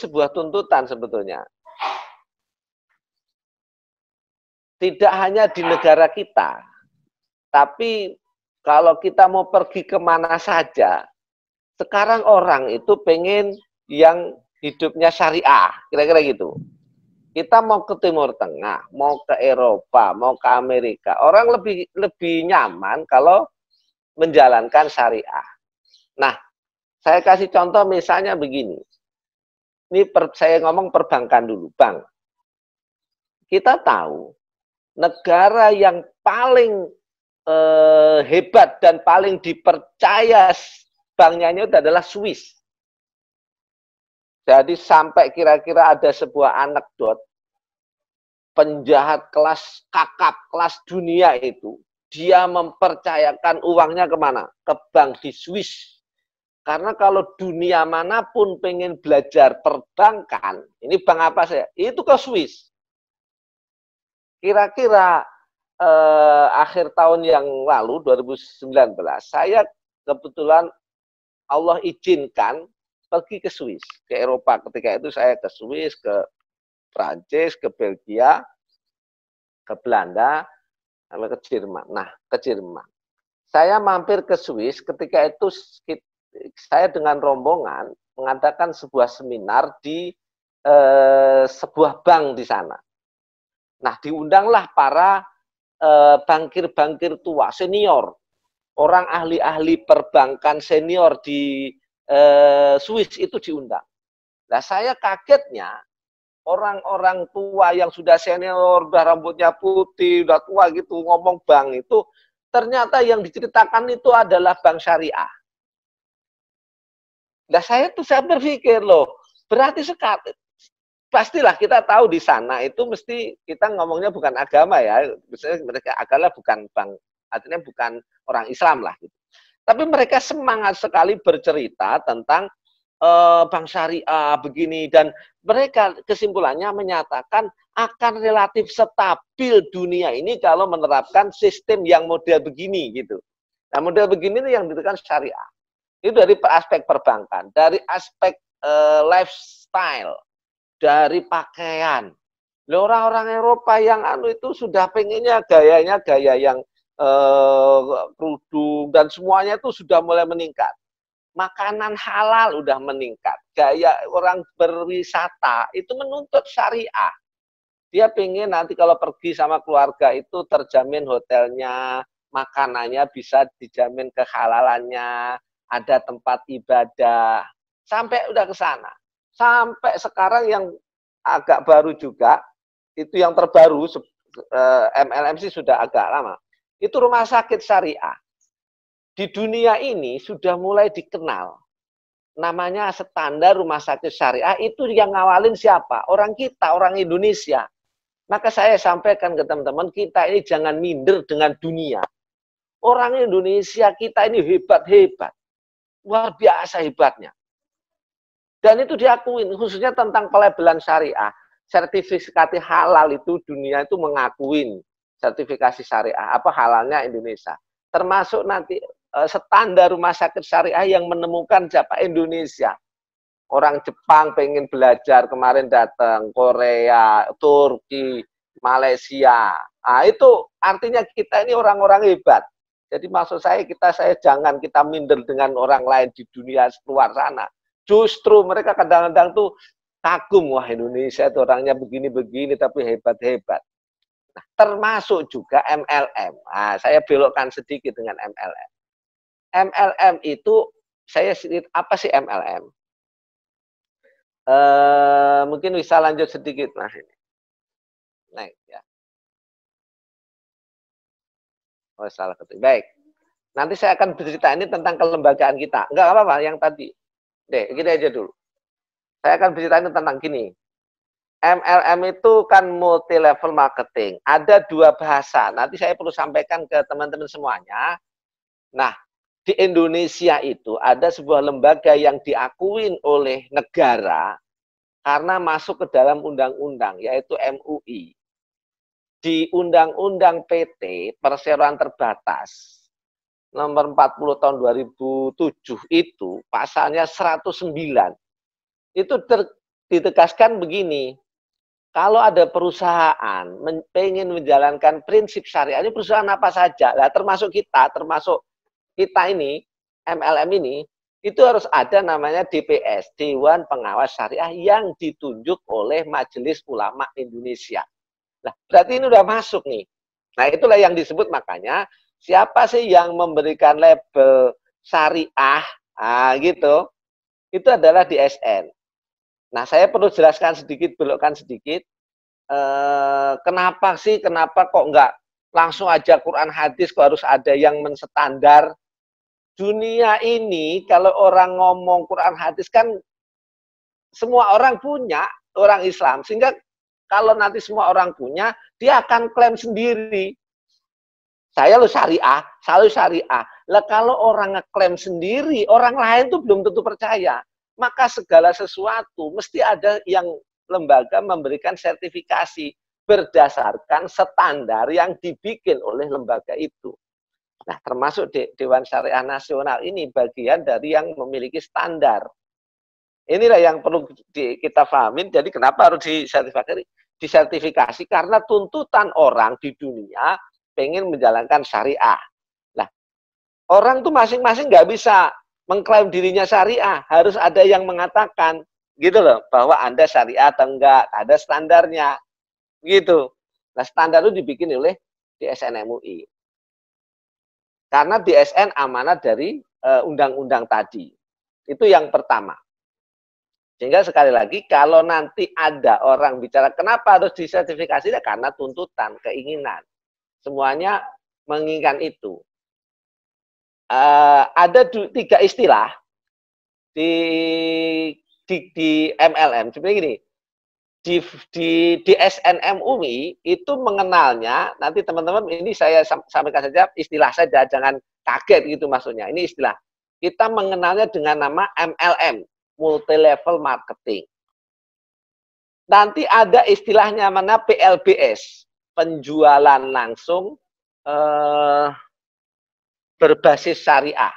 sebuah tuntutan sebetulnya. Tidak hanya di negara kita, tapi kalau kita mau pergi kemana saja, sekarang orang itu pengen yang hidupnya syariah, kira-kira gitu. Kita mau ke Timur Tengah, mau ke Eropa, mau ke Amerika, orang lebih nyaman kalau menjalankan syariah. Nah, saya kasih contoh misalnya begini. Ini saya ngomong perbankan dulu, Bang. Kita tahu negara yang paling hebat dan paling dipercaya banknya itu adalah Swiss. Jadi sampai kira-kira ada sebuah anekdot, penjahat kelas kakap, kelas dunia itu, dia mempercayakan uangnya kemana? Ke bank di Swiss. Karena kalau dunia manapun pengen belajar perbankan, ini bank apa saya? Itu ke Swiss. Kira-kira akhir tahun yang lalu, 2019, saya kebetulan Allah izinkan pergi ke Swiss, ke Eropa. Ketika itu saya ke Swiss, ke Prancis, ke Belgia, ke Belanda, sampai ke Jerman. Nah, ke Jerman. Saya mampir ke Swiss, ketika itu saya dengan rombongan mengadakan sebuah seminar di sebuah bank di sana. Nah, diundanglah para bankir-bankir tua, senior, orang ahli-ahli perbankan senior di Swiss itu diundang. Nah, saya kagetnya orang-orang tua yang sudah senior, udah rambutnya putih, udah tua gitu, ngomong bank itu, ternyata yang diceritakan itu adalah bank syariah. Nah, saya berpikir loh, berarti sekali. Pastilah kita tahu di sana itu mesti kita ngomongnya bukan agama ya, misalnya mereka agama bukan bank, artinya bukan orang Islam lah gitu. Tapi mereka semangat sekali bercerita tentang bank syariah begini, dan mereka kesimpulannya menyatakan akan relatif stabil dunia ini kalau menerapkan sistem yang model begini gitu. Nah, model begini itu yang ditentukan syariah. Itu dari aspek perbankan, dari aspek lifestyle, dari pakaian. Orang-orang Eropa yang itu sudah pengennya gayanya gaya yang kerudung dan semuanya itu sudah mulai meningkat. Makanan halal udah meningkat. Gaya orang berwisata itu menuntut syariah. Dia pengen nanti kalau pergi sama keluarga itu terjamin hotelnya, makanannya bisa dijamin kehalalannya, ada tempat ibadah. Sampai udah ke sana. Sampai sekarang yang agak baru juga, itu yang terbaru, MLM sih sudah agak lama, itu rumah sakit syariah. Di dunia ini sudah mulai dikenal. Namanya standar rumah sakit syariah, itu yang ngawalin siapa? Orang kita, orang Indonesia. Maka saya sampaikan ke teman-teman, kita ini jangan minder dengan dunia. Orang Indonesia kita ini hebat-hebat. Luar biasa hebatnya. Dan itu diakuin, khususnya tentang pelabelan syariah. Sertifikasi halal itu dunia itu mengakuin sertifikasi syariah, apa halalnya Indonesia. Termasuk nanti standar rumah sakit syariah yang menemukan siapa? Indonesia. Orang Jepang pengen belajar, kemarin datang, Korea, Turki, Malaysia. Nah, itu artinya kita ini orang-orang hebat. Jadi maksud saya jangan kita minder dengan orang lain di dunia luar sana. Justru mereka kadang-kadang tuh kagum, wah Indonesia itu orangnya begini-begini tapi hebat-hebat. Nah, termasuk juga MLM. Nah, saya belokkan sedikit dengan MLM. MLM itu, apa sih MLM? Mungkin bisa lanjut sedikit. Nah, ini. Next, ya. Oh, salah ketik. Baik. Nanti saya akan bercerita ini tentang kelembagaan kita. Enggak apa-apa, yang tadi. Deh, gini aja dulu. Saya akan bercerita tentang gini. MLM itu kan multi level marketing. Ada dua bahasa. Nanti saya perlu sampaikan ke teman-teman semuanya. Nah, di Indonesia itu ada sebuah lembaga yang diakuin oleh negara karena masuk ke dalam undang-undang, yaitu MUI. Di Undang-Undang PT Perseroan Terbatas nomor 40 tahun 2007 itu pasalnya 109 itu ditegaskan begini, kalau ada perusahaan pengen menjalankan prinsip syariah, ini perusahaan apa saja, lah termasuk kita ini, MLM ini, itu harus ada namanya DPS, Dewan Pengawas Syariah yang ditunjuk oleh Majelis Ulama Indonesia. Nah, berarti ini udah masuk nih. Nah, itulah yang disebut makanya, siapa sih yang memberikan label syariah, gitu, itu adalah DSN. Nah, saya perlu jelaskan sedikit, belokkan sedikit. Kenapa kok nggak langsung aja Quran hadis, kok harus ada yang menstandar? Dunia ini kalau orang ngomong Quran hadis kan semua orang punya, orang Islam, sehingga kalau nanti semua orang punya, dia akan klaim sendiri. Saya lo syariah, selalu syariah. Lah kalau orang ngeklaim sendiri, orang lain tuh belum tentu percaya. Maka segala sesuatu mesti ada yang lembaga memberikan sertifikasi berdasarkan standar yang dibikin oleh lembaga itu. Nah, termasuk Dewan Syariah Nasional ini bagian dari yang memiliki standar. Inilah yang perlu kita pahamin. Jadi kenapa harus disertifikasi? Karena tuntutan orang di dunia pengen menjalankan syariah. Nah, orang tuh masing-masing nggak bisa mengklaim dirinya syariah. Harus ada yang mengatakan, gitu loh, bahwa Anda syariah atau enggak, ada standarnya. Gitu. Nah, standar itu dibikin oleh DSN MUI. Karena DSN amanat dari undang-undang tadi. Itu yang pertama. Sehingga sekali lagi, kalau nanti ada orang bicara, kenapa harus disertifikasi? Karena tuntutan, keinginan. Semuanya menginginkan itu. Ada 3 istilah di MLM. Sebenarnya gini, di DSN MUI itu mengenalnya, nanti teman-teman ini saya sampaikan saja istilah saja, jangan kaget gitu maksudnya. Ini istilah. Kita mengenalnya dengan nama MLM, multi level marketing. Nanti ada istilahnya mana PLBS, penjualan langsung berbasis syariah.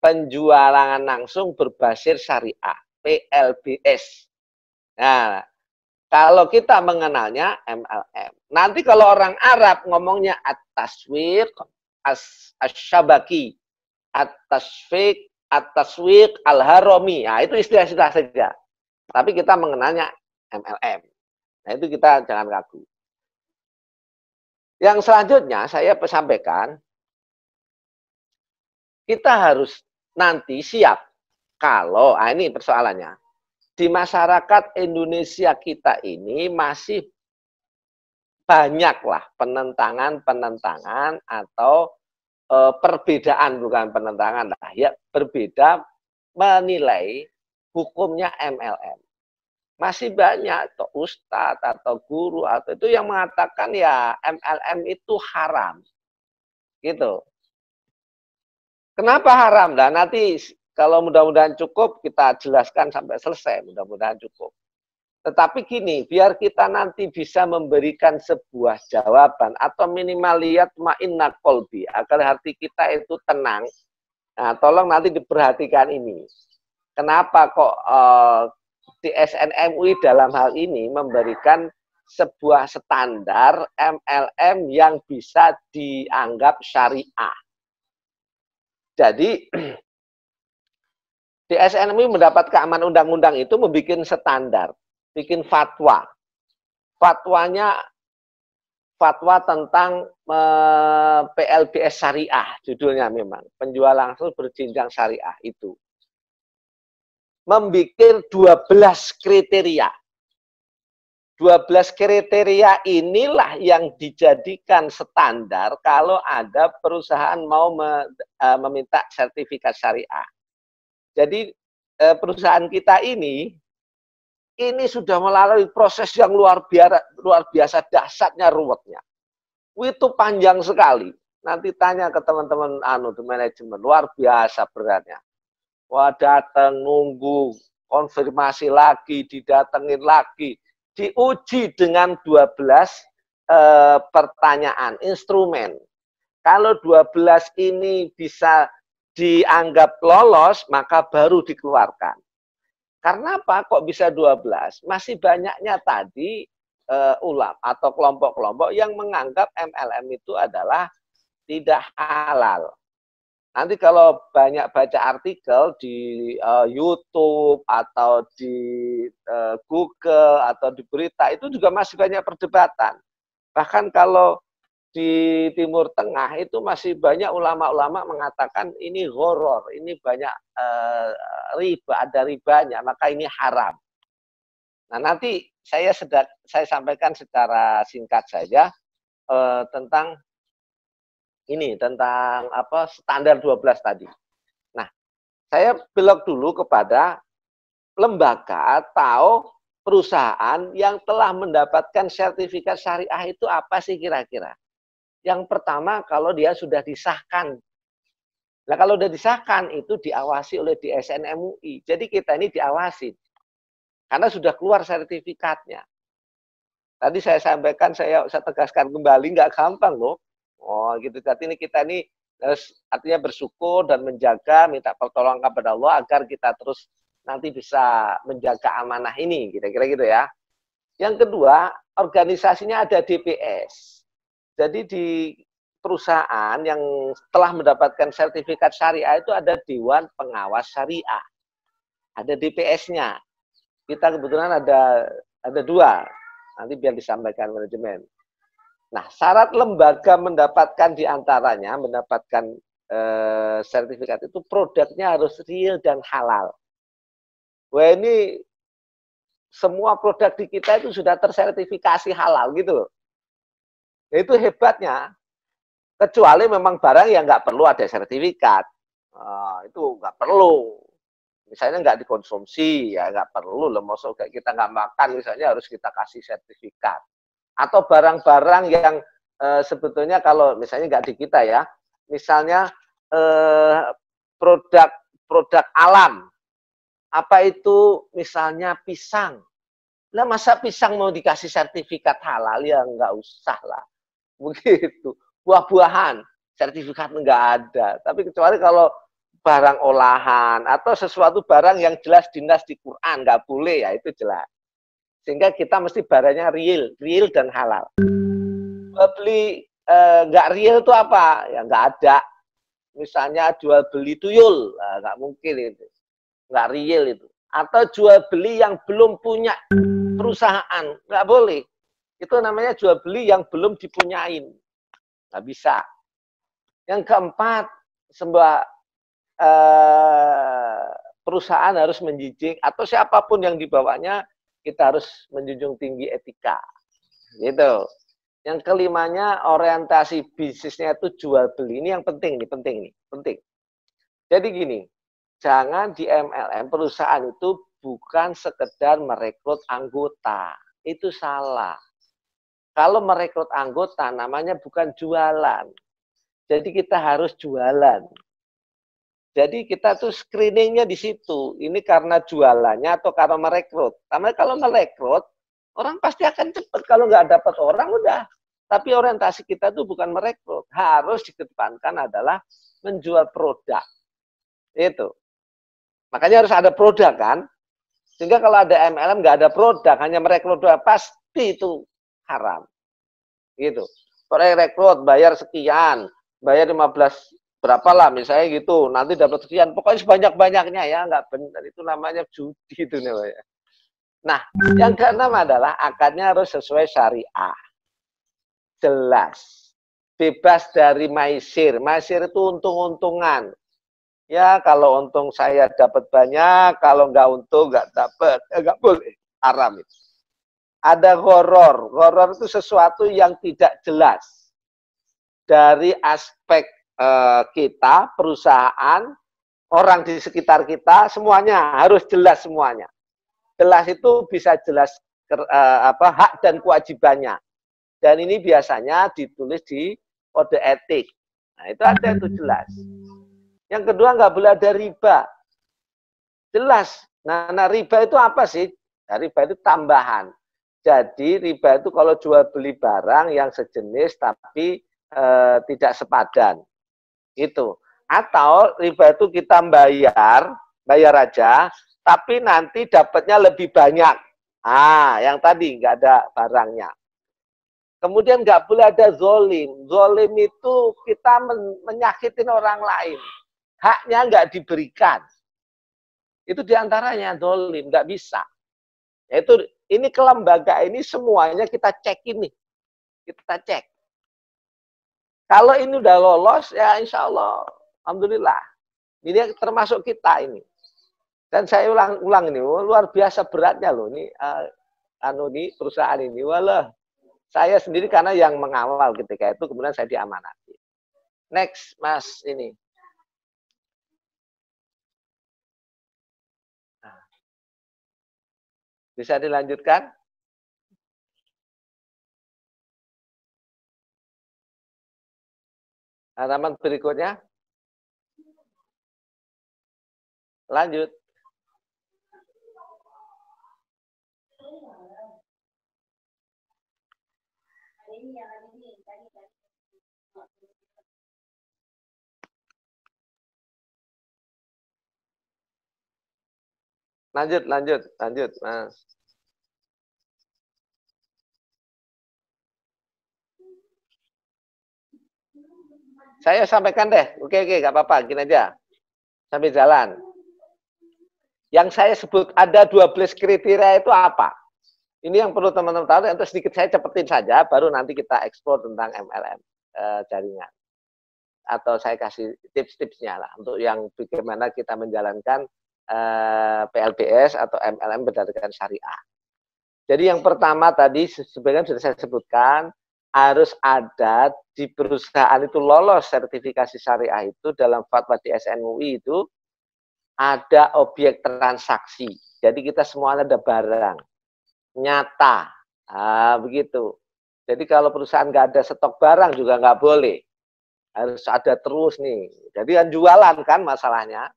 Penjualan langsung berbasis syariah, PLBS. Nah, kalau kita mengenalnya MLM. Nanti kalau orang Arab ngomongnya at-taswiq, as-syabaki, at-taswiq al-harami. Nah, itu istilah-istilah saja. Tapi kita mengenalnya MLM. Nah, itu kita jangan ragu. Yang selanjutnya saya sampaikan, kita harus nanti siap kalau, ini persoalannya, di masyarakat Indonesia kita ini masih banyaklah penentangan atau perbedaan, bukan penentangan lah ya, berbeda menilai hukumnya MLM. Masih banyak atau ustadz atau guru atau itu yang mengatakan ya MLM itu haram. Gitu. Kenapa haram? Nah, nanti kalau mudah-mudahan cukup, kita jelaskan sampai selesai, mudah-mudahan cukup. Tetapi gini, biar kita nanti bisa memberikan sebuah jawaban, atau minimal lihat ma'inna kolbi, agar hati kita itu tenang. Nah, tolong nanti diperhatikan ini. Kenapa kok DSN MUI dalam hal ini memberikan sebuah standar MLM yang bisa dianggap syariah. Jadi, DSN MUI mendapat keamanan undang-undang itu membuat standar, bikin fatwa. Fatwanya fatwa tentang PLBS syariah, judulnya memang. Penjual langsung berjenjang syariah itu. Membuat 12 kriteria. 12 kriteria inilah yang dijadikan standar kalau ada perusahaan mau meminta sertifikat syariah. Jadi perusahaan kita ini sudah melalui proses yang luar biasa dahsyatnya, ruwetnya. Itu panjang sekali. Nanti tanya ke teman-teman di manajemen, luar biasa beratnya. Wah, datang nunggu, konfirmasi lagi, didatengin lagi, diuji dengan 12 pertanyaan, instrumen. Kalau 12 ini bisa dianggap lolos, maka baru dikeluarkan. Karena apa? Kok bisa 12? Masih banyaknya tadi ulama atau kelompok-kelompok yang menganggap MLM itu adalah tidak halal. Nanti kalau banyak baca artikel di YouTube atau di Google atau di berita, itu juga masih banyak perdebatan. Bahkan kalau di Timur Tengah itu masih banyak ulama-ulama mengatakan ini horor, ini banyak riba, ada ribanya, maka ini haram. Nah, nanti saya sampaikan secara singkat saja tentang ini, tentang apa standar 12 tadi. Nah, saya belok dulu kepada lembaga atau perusahaan yang telah mendapatkan sertifikat syariah itu apa sih kira-kira? Yang pertama, kalau dia sudah disahkan. Nah, kalau sudah disahkan, itu diawasi oleh DSN MUI. Jadi kita ini diawasi. Karena sudah keluar sertifikatnya. Tadi saya sampaikan, saya tegaskan kembali, nggak gampang loh. Oh, gitu. Jadi ini kita ini harus artinya bersyukur dan menjaga, minta pertolongan kepada Allah agar kita terus nanti bisa menjaga amanah ini, kira-kira gitu ya. Yang kedua, organisasinya ada DPS. Jadi di perusahaan yang telah mendapatkan sertifikat syariah itu ada Dewan Pengawas Syariah. Ada DPS-nya. Kita kebetulan ada 2. Nanti biar disampaikan manajemen. Nah, syarat lembaga mendapatkan diantaranya, mendapatkan sertifikat itu produknya harus real dan halal. Wah, ini semua produk di kita itu sudah tersertifikasi halal gitu loh. Itu hebatnya. Kecuali memang barang yang nggak perlu ada sertifikat. Itu nggak perlu. Misalnya nggak dikonsumsi, ya nggak perlu loh. Maksudnya kita nggak makan, misalnya harus kita kasih sertifikat. Atau barang-barang yang sebetulnya kalau misalnya nggak di kita ya, misalnya produk alam, apa itu misalnya pisang. Lah masa pisang mau dikasih sertifikat halal, ya nggak usah lah. Begitu. Buah-buahan, sertifikat nggak ada. Tapi kecuali kalau barang olahan atau sesuatu barang yang jelas dinas di Quran, nggak boleh ya, itu jelas. Sehingga kita mesti barangnya real dan halal. Beli nggak real itu apa? Ya nggak ada. Misalnya jual beli tuyul, nggak mungkin itu. Nggak real itu. Atau jual beli yang belum punya perusahaan, nggak boleh. Itu namanya jual beli yang belum dipunyain. Nggak bisa. Yang keempat, perusahaan harus menjunjung, atau siapapun yang dibawanya, kita harus menjunjung tinggi etika. Gitu. Yang kelimanya, orientasi bisnisnya itu jual beli. Ini yang penting nih. Jadi gini, jangan di MLM perusahaan itu bukan sekedar merekrut anggota. Itu salah. Kalau merekrut anggota namanya bukan jualan. Jadi kita harus jualan. Jadi kita tuh screeningnya di situ. Ini karena jualannya atau karena merekrut. Karena kalau merekrut, orang pasti akan cepat. Kalau nggak dapat orang, udah. Tapi orientasi kita tuh bukan merekrut. Harus dikedepankan adalah menjual produk. Itu. Makanya harus ada produk kan. Sehingga kalau ada MLM nggak ada produk, hanya merekrut doang, pasti itu haram. Gitu. Rekrut bayar sekian, bayar 15 berapa lah misalnya gitu, nanti dapat sekian, pokoknya sebanyak-banyaknya ya, nggak benar, itu namanya judi itu namanya. Nah, yang keenam adalah akadnya harus sesuai syariah. Jelas. Bebas dari maisir. Maisir itu untung-untungan. Ya, kalau untung saya dapat banyak, kalau nggak untung nggak dapat, nggak boleh, haram itu. Ada horor. Horor itu sesuatu yang tidak jelas. Dari aspek kita, perusahaan, orang di sekitar kita, semuanya harus jelas semuanya. Jelas itu bisa jelas hak dan kewajibannya. Dan ini biasanya ditulis di kode etik. Nah, itu ada itu jelas. Yang kedua, nggak boleh ada riba. Jelas. Nah, riba itu apa sih? Nah, riba itu tambahan. Jadi riba itu kalau jual beli barang yang sejenis tapi tidak sepadan. Itu. Atau riba itu kita bayar aja, tapi nanti dapatnya lebih banyak. Yang tadi nggak ada barangnya. Kemudian nggak boleh ada zolim. Zolim itu kita menyakitin orang lain. Haknya nggak diberikan. Itu diantaranya zolim, nggak bisa. Yaitu ini ke lembaga ini semuanya kita cek ini. Kita cek. Kalau ini udah lolos, ya insya Allah, alhamdulillah. Ini termasuk kita ini. Dan saya ulang ini, luar biasa beratnya loh. Ini, perusahaan ini, walah. Saya sendiri karena yang mengawal ketika itu, kemudian saya diamanati. Next, Mas, ini. Bisa dilanjutkan? Halaman berikutnya. Lanjut. Lanjut, Mas. Saya sampaikan deh. Oke, nggak apa-apa, gini aja. Sambil jalan. Yang saya sebut ada 12 kriteria itu apa? Ini yang perlu teman-teman tahu, nanti sedikit saya cepetin saja, baru nanti kita eksplor tentang MLM jaringan. Atau saya kasih tips-tipsnya lah, untuk yang bagaimana kita menjalankan PLBS atau MLM berdasarkan syariah. Jadi yang pertama tadi sebenarnya sudah saya sebutkan, harus ada di perusahaan itu lolos sertifikasi syariah itu dalam fatwa di SNUI itu ada objek transaksi. Jadi kita semua ada barang nyata, begitu. Jadi kalau perusahaan nggak ada stok barang juga nggak boleh, harus ada terus nih. Jadi kan jualan kan masalahnya.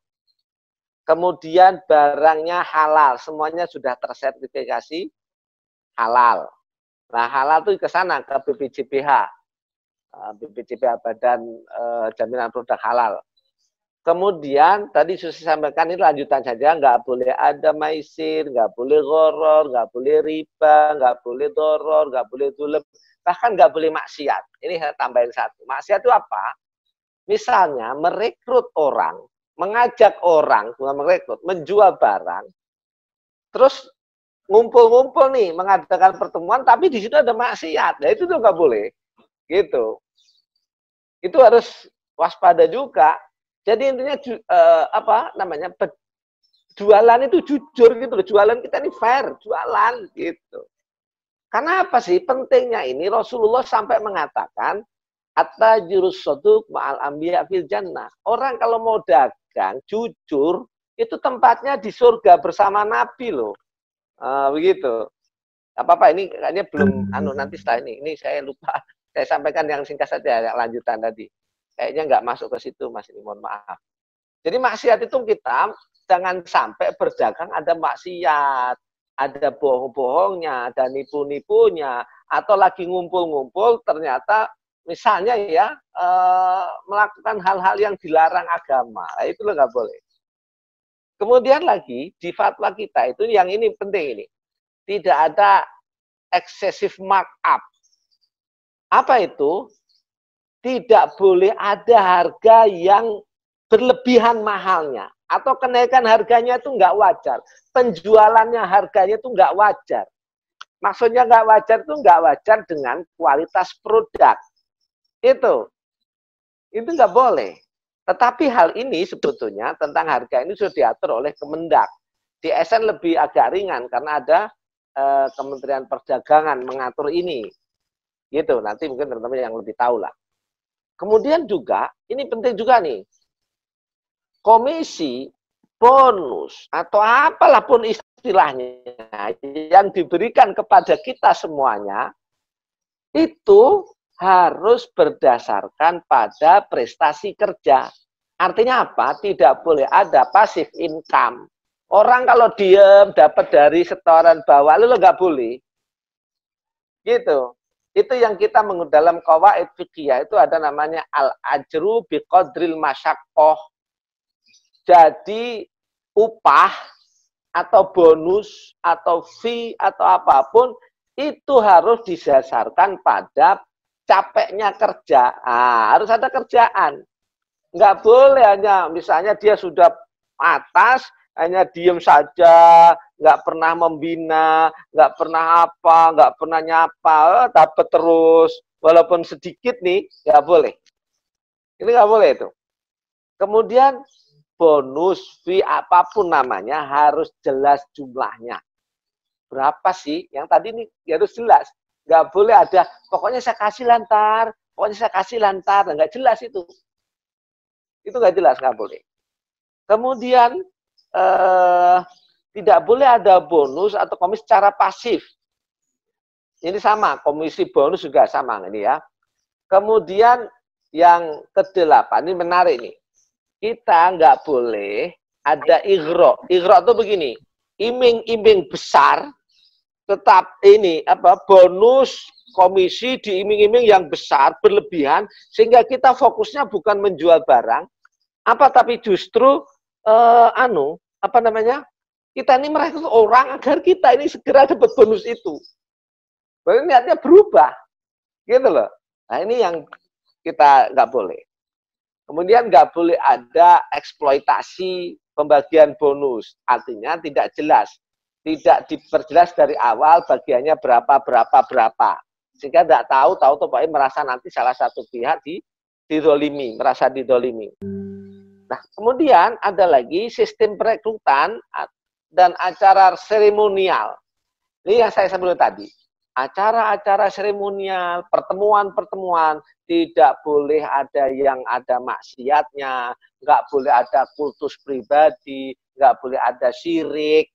Kemudian barangnya halal, semuanya sudah tersertifikasi halal. Nah, halal itu ke sana, ke BPJPH. BPJPH, Badan Jaminan Produk Halal. Kemudian, tadi sudah saya sampaikan, ini lanjutan saja, nggak boleh ada maisir, nggak boleh goror, nggak boleh riba, nggak boleh doror, nggak boleh zulm, bahkan nggak boleh maksiat. Ini saya tambahin satu. Maksiat itu apa? Misalnya, merekrut orang, mengajak orang, bukan merekrut, menjual barang, terus ngumpul-ngumpul nih, mengadakan pertemuan, tapi di situ ada maksiat. Nah, itu tuh nggak boleh. Gitu. Itu harus waspada juga. Jadi intinya jualan itu jujur gitu loh. Jualan kita ini fair, jualan gitu. Karena apa sih pentingnya ini? Rasulullah sampai mengatakan at-tajirus shadiq ma'al anbiya fil jannah. Orang kalau mau dagang jujur itu tempatnya di surga bersama Nabi loh. Begitu. Apa-apa ini kayaknya belum nanti setelah ini saya lupa. Saya sampaikan yang singkat saja, yang lanjutan tadi. Kayaknya nggak masuk ke situ, Mas. Ini mohon maaf. Jadi maksiat itu kita jangan sampai berdagang ada maksiat, ada bohong-bohongnya, ada nipu-nipunya, atau lagi ngumpul-ngumpul ternyata misalnya ya melakukan hal-hal yang dilarang agama. Nah, itu nggak boleh. Kemudian lagi di fatwa kita itu yang ini penting ini, tidak ada excessive markup. Apa itu? Tidak boleh ada harga yang berlebihan mahalnya. Atau kenaikan harganya itu nggak wajar. Penjualannya harganya itu nggak wajar. Maksudnya nggak wajar itu nggak wajar dengan kualitas produk. Itu nggak boleh. Tetapi hal ini sebetulnya tentang harga ini sudah diatur oleh Kemendak. Di SN lebih agak ringan karena ada Kementerian Perdagangan mengatur ini. Gitu, nanti mungkin teman-teman yang lebih tahu lah. Kemudian juga, ini penting juga nih, komisi, bonus, atau apalah pun istilahnya yang diberikan kepada kita semuanya, itu harus berdasarkan pada prestasi kerja. Artinya apa? Tidak boleh ada passive income. Orang kalau diem dapat dari setoran bawah, lu nggak boleh. Gitu. Itu yang kita dalam qawaid fikih itu ada namanya al-ajru biqadril masyaqqah. Jadi upah atau bonus atau fee atau apapun itu harus didasarkan pada capeknya kerja. Harus ada kerjaan. Nggak boleh hanya misalnya dia sudah atas hanya diem saja, nggak pernah membina, nggak pernah apa, nggak pernah nyapa, dapat terus walaupun sedikit nih, nggak boleh. Ini nggak boleh itu. Kemudian bonus, fee, apapun namanya harus jelas jumlahnya. Berapa sih? Yang tadi ini harus jelas. Nggak boleh ada, pokoknya saya kasih lantar, pokoknya saya kasih lantar. Nggak jelas itu. Itu nggak jelas, nggak boleh. Kemudian, tidak boleh ada bonus atau komisi secara pasif. Ini sama, komisi bonus juga sama ini ya. Kemudian yang ke-8, ini menarik nih. Kita nggak boleh ada igro. Igro itu begini, iming-iming besar, tetap ini apa bonus komisi diiming-iming yang besar berlebihan sehingga kita fokusnya bukan menjual barang, apa tapi justru apa namanya? Kita ini merekrut orang agar kita ini segera dapat bonus itu. Berarti niatnya berubah, gitu loh. Nah ini yang kita nggak boleh. Kemudian nggak boleh ada eksploitasi pembagian bonus. Artinya tidak jelas. Tidak diperjelas dari awal bagiannya berapa. Sehingga tidak tahu pokoknya merasa nanti salah satu pihak didolimi, merasa didolimi. Nah, kemudian ada lagi sistem perekrutan dan acara seremonial. Ini yang saya sebut tadi. Acara-acara seremonial, pertemuan-pertemuan, tidak boleh ada yang ada maksiatnya, nggak boleh ada kultus pribadi, nggak boleh ada syirik,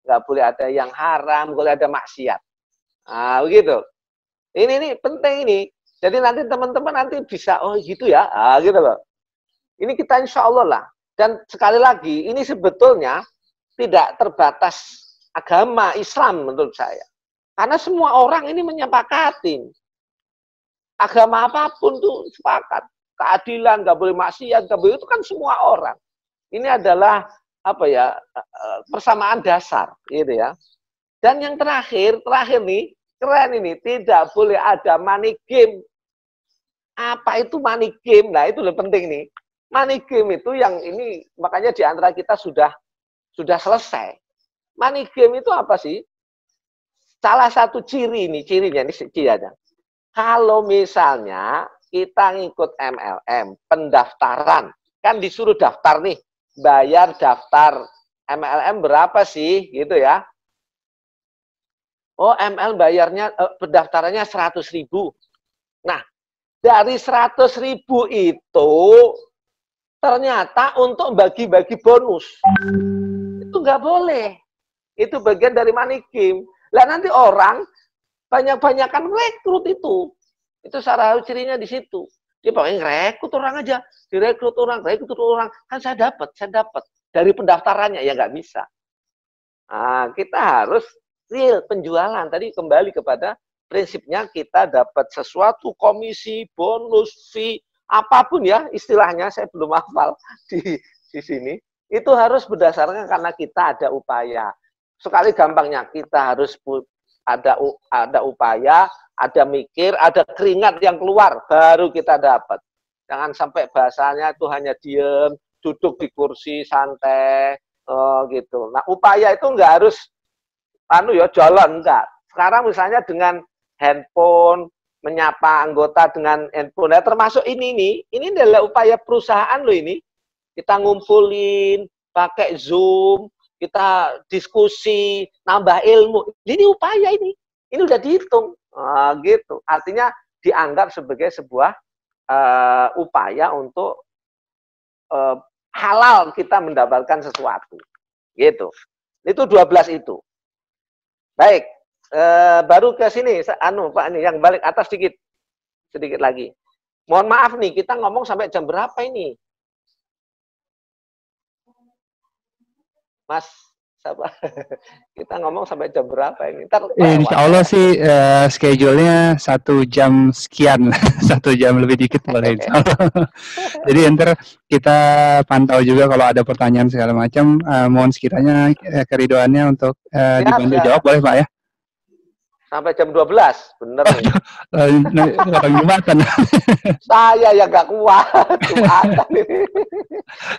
nggak boleh ada yang haram, boleh ada maksiat. Nah, begitu. Ini penting ini. Jadi nanti teman-teman nanti bisa, oh gitu ya, gitu loh. Ini kita insya Allah lah. Dan sekali lagi, ini sebetulnya tidak terbatas agama Islam menurut saya. Karena semua orang ini menyepakati. Agama apapun tuh sepakat. Keadilan, nggak boleh maksiat, nggak boleh, itu kan semua orang. Ini adalah apa ya persamaan dasar, gitu ya. Dan yang terakhir nih, keren ini, tidak boleh ada money game. Apa itu money game? Nah itu lebih penting nih. Money game itu yang ini, makanya di antara kita sudah selesai. Money game itu apa sih? Salah satu cirinya ini cirinya. Kalau misalnya kita ngikut MLM, pendaftaran, kan disuruh daftar nih, bayar daftar MLM berapa sih, gitu ya. Oh, ML bayarnya, pendaftarannya 100.000. Nah, dari 100.000 itu, ternyata untuk bagi-bagi bonus. Itu nggak boleh. Itu bagian dari money game. Lah nanti orang banyak-banyakan rekrut itu. Itu salah cirinya di situ. Dia pokoknya rekrut orang aja, rekrut orang. Kan saya dapat dari pendaftarannya ya nggak bisa. Nah, kita harus real penjualan. Tadi kembali kepada prinsipnya kita dapat sesuatu komisi, bonus, fee, apapun ya istilahnya saya belum hafal di sini. Itu harus berdasarkan karena kita ada upaya. Sekali gampangnya kita harus ada upaya, ada mikir, ada keringat yang keluar, baru kita dapat. Jangan sampai bahasanya itu hanya diem, duduk di kursi santai, gitu. Nah, upaya itu nggak harus jalan, enggak. Sekarang misalnya dengan handphone, menyapa anggota dengan handphone, nah, termasuk ini adalah upaya perusahaan loh ini. Kita ngumpulin, pakai Zoom, kita diskusi, nambah ilmu. Ini upaya ini udah dihitung, gitu. Artinya dianggap sebagai sebuah upaya untuk halal kita mendapatkan sesuatu, gitu. Itu 12 itu. Baik, baru ke sini, Pak ini yang balik atas sedikit lagi. Mohon maaf nih, kita ngomong sampai jam berapa ini? Mas Kita ngomong sampai jam berapa ini? Ntar Insya Allah sih schedule-nya 1 jam sekian, 1 jam lebih dikit boleh Insya Allah. Jadi ntar kita pantau juga kalau ada pertanyaan segala macam, mohon sekiranya keridoannya untuk dibantu jawab, boleh Pak ya? Sampai jam 12, bener nih. Orang Jumatan. Saya yang gak kuat, Jumatan ini.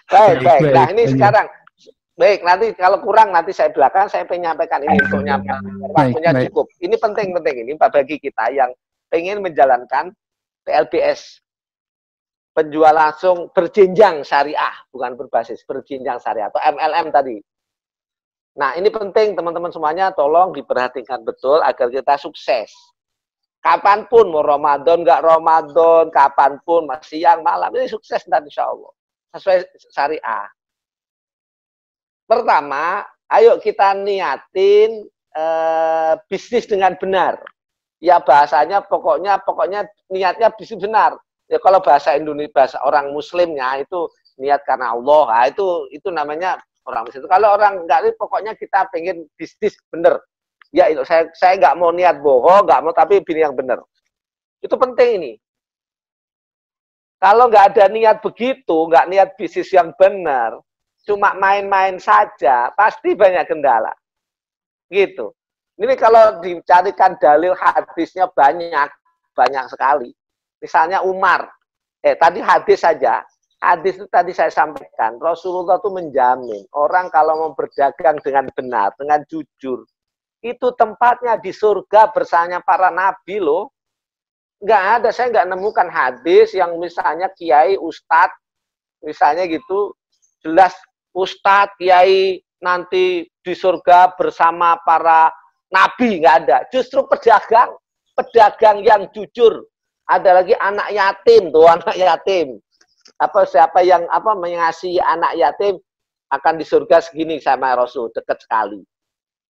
Baik. Nah ini sekarang, baik nanti kalau kurang nanti saya belakang saya pengen nyampaikan ini untuk waktunya cukup. Ini penting ini Pak bagi kita yang pengen menjalankan PLBS, penjual langsung berjenjang syariah, bukan berbasis berjenjang syariah atau MLM tadi. Nah, ini penting teman-teman semuanya, tolong diperhatikan betul agar kita sukses. Kapanpun, mau Ramadan, nggak Ramadan, kapanpun, siang, malam, ini sukses nanti insya Allah. Sesuai syariah. Pertama, ayo kita niatin bisnis dengan benar. Ya bahasanya pokoknya niatnya bisnis benar. Ya kalau bahasa Indonesia, bahasa orang Muslimnya itu niat karena Allah. Nah, itu namanya orang Muslim. Kalau orang enggak, pokoknya kita pengen bisnis bener. Ya itu saya nggak mau niat bohong, nggak mau, tapi pilih yang bener. Itu penting ini. Kalau nggak ada niat begitu, nggak niat bisnis yang benar, cuma main-main saja, pasti banyak kendala. Gitu. Ini kalau dicarikan dalil hadisnya banyak sekali. Misalnya Umar, tadi hadis saja. Hadis itu tadi saya sampaikan, Rasulullah itu menjamin orang kalau mau berdagang dengan benar, dengan jujur, itu tempatnya di surga bersama para nabi loh. Nggak ada, saya nggak nemukan hadis yang misalnya kiai, ustadz, misalnya gitu, jelas ustadz, kiai nanti di surga bersama para nabi, nggak ada. Justru pedagang yang jujur. Ada lagi anak yatim tuh, anak yatim. Siapa yang mengasihi anak yatim akan di surga segini sama Rasul, dekat sekali.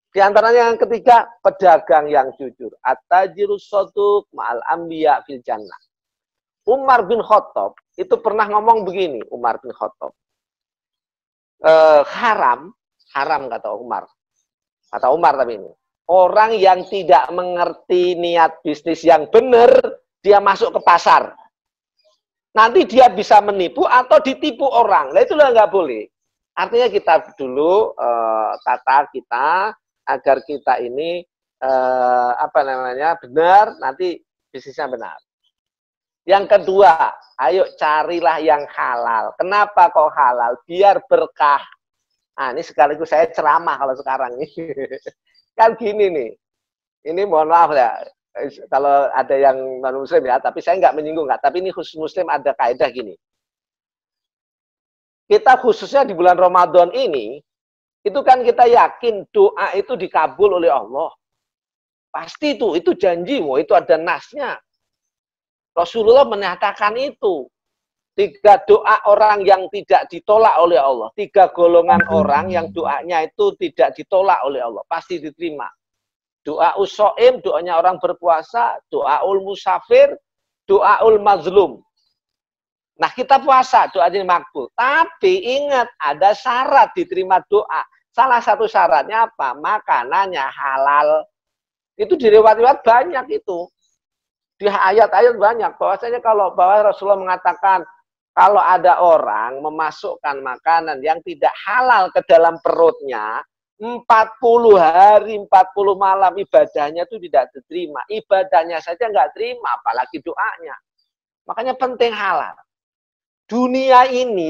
Di antaranya yang ketiga, pedagang yang jujur. At-tajirus shadiq ma'al anbiya fil jannah. Umar bin Khattab itu pernah ngomong begini, Umar bin Khattab. Haram kata Umar. Kata Umar tapi ini. Orang yang tidak mengerti niat bisnis yang benar, dia masuk ke pasar. Nanti dia bisa menipu atau ditipu orang. Nah itulah nggak boleh. Artinya kita dulu kata kita agar kita ini benar, nanti bisnisnya benar. Yang kedua, ayo carilah yang halal. Kenapa kok halal? Biar berkah. Nah ini sekaligus saya ceramah kalau sekarang ini. Kan gini nih. Ini mohon maaf ya. Kalau ada yang non muslim ya, tapi saya nggak menyinggung, tapi ini khusus muslim ada kaidah gini. Kita khususnya di bulan Ramadan ini, itu kan kita yakin doa itu dikabul oleh Allah. Pasti itu janji, itu ada nasnya. Rasulullah menyatakan itu. 3 doa orang yang tidak ditolak oleh Allah. 3 golongan orang yang doanya itu tidak ditolak oleh Allah. Pasti diterima. Doa ushoim, doanya orang berpuasa, doaul musafir, doaul mazlum. Nah kita puasa, doanya makbul. Tapi ingat, ada syarat diterima doa. Salah satu syaratnya apa? Makanannya halal. Itu di riwayat-riwayat banyak itu. Di ayat-ayat banyak. Bahwasanya bahwa Rasulullah mengatakan, kalau ada orang memasukkan makanan yang tidak halal ke dalam perutnya, 40 hari, 40 malam ibadahnya itu tidak diterima. Ibadahnya saja nggak terima, apalagi doanya. Makanya penting halal. Dunia ini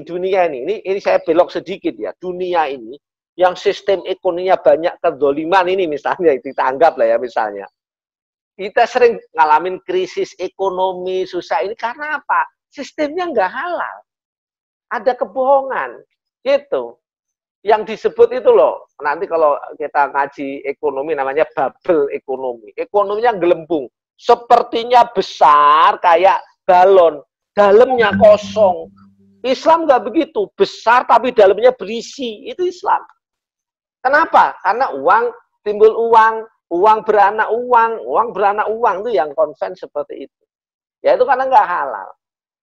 saya belok sedikit ya. Dunia ini, yang sistem ekonominya banyak kedoliman ini misalnya, kita anggap lah ya misalnya. Kita sering ngalamin krisis ekonomi, susah ini karena apa? Sistemnya nggak halal. Ada kebohongan. Gitu. Yang disebut itu loh, nanti kalau kita ngaji ekonomi namanya bubble ekonomi. Ekonominya gelembung. Sepertinya besar kayak balon. Dalamnya kosong. Islam nggak begitu. Besar tapi dalamnya berisi. Itu Islam. Kenapa? Karena uang, timbul uang. Uang beranak uang itu yang konven seperti itu. Ya itu karena nggak halal.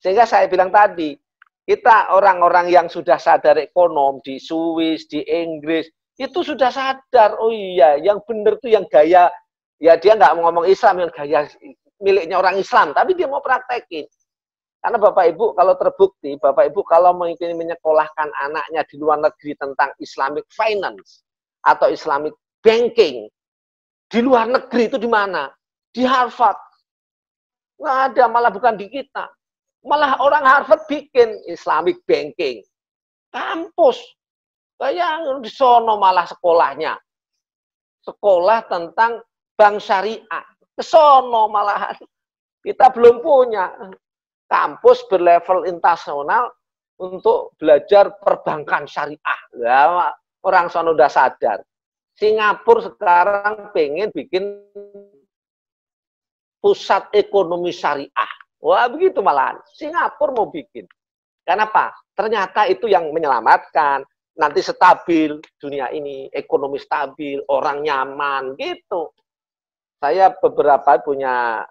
Sehingga saya bilang tadi, kita orang-orang yang sudah sadar ekonom di Swiss, di Inggris, itu sudah sadar, oh iya, yang benar tuh yang gaya, ya dia nggak mau ngomong Islam, yang gaya miliknya orang Islam, tapi dia mau praktekin. Karena Bapak Ibu kalau terbukti, Bapak Ibu kalau ingin menyekolahkan anaknya di luar negeri tentang Islamic finance atau Islamic banking, di luar negeri itu di mana? Di Harvard. Nggak ada, malah bukan di kita. Malah orang Harvard bikin Islamic banking. Kampus. Kayak di sono malah sekolahnya. Sekolah tentang bank syariah. Ke sono malahan. Kita belum punya kampus berlevel internasional untuk belajar perbankan syariah. Ya, orang sono udah sadar. Singapura sekarang pengen bikin pusat ekonomi syariah. Wah, begitu malahan. Singapura mau bikin. Kenapa? Ternyata itu yang menyelamatkan. Nanti stabil dunia ini, ekonomi stabil, orang nyaman, gitu. Saya beberapa punya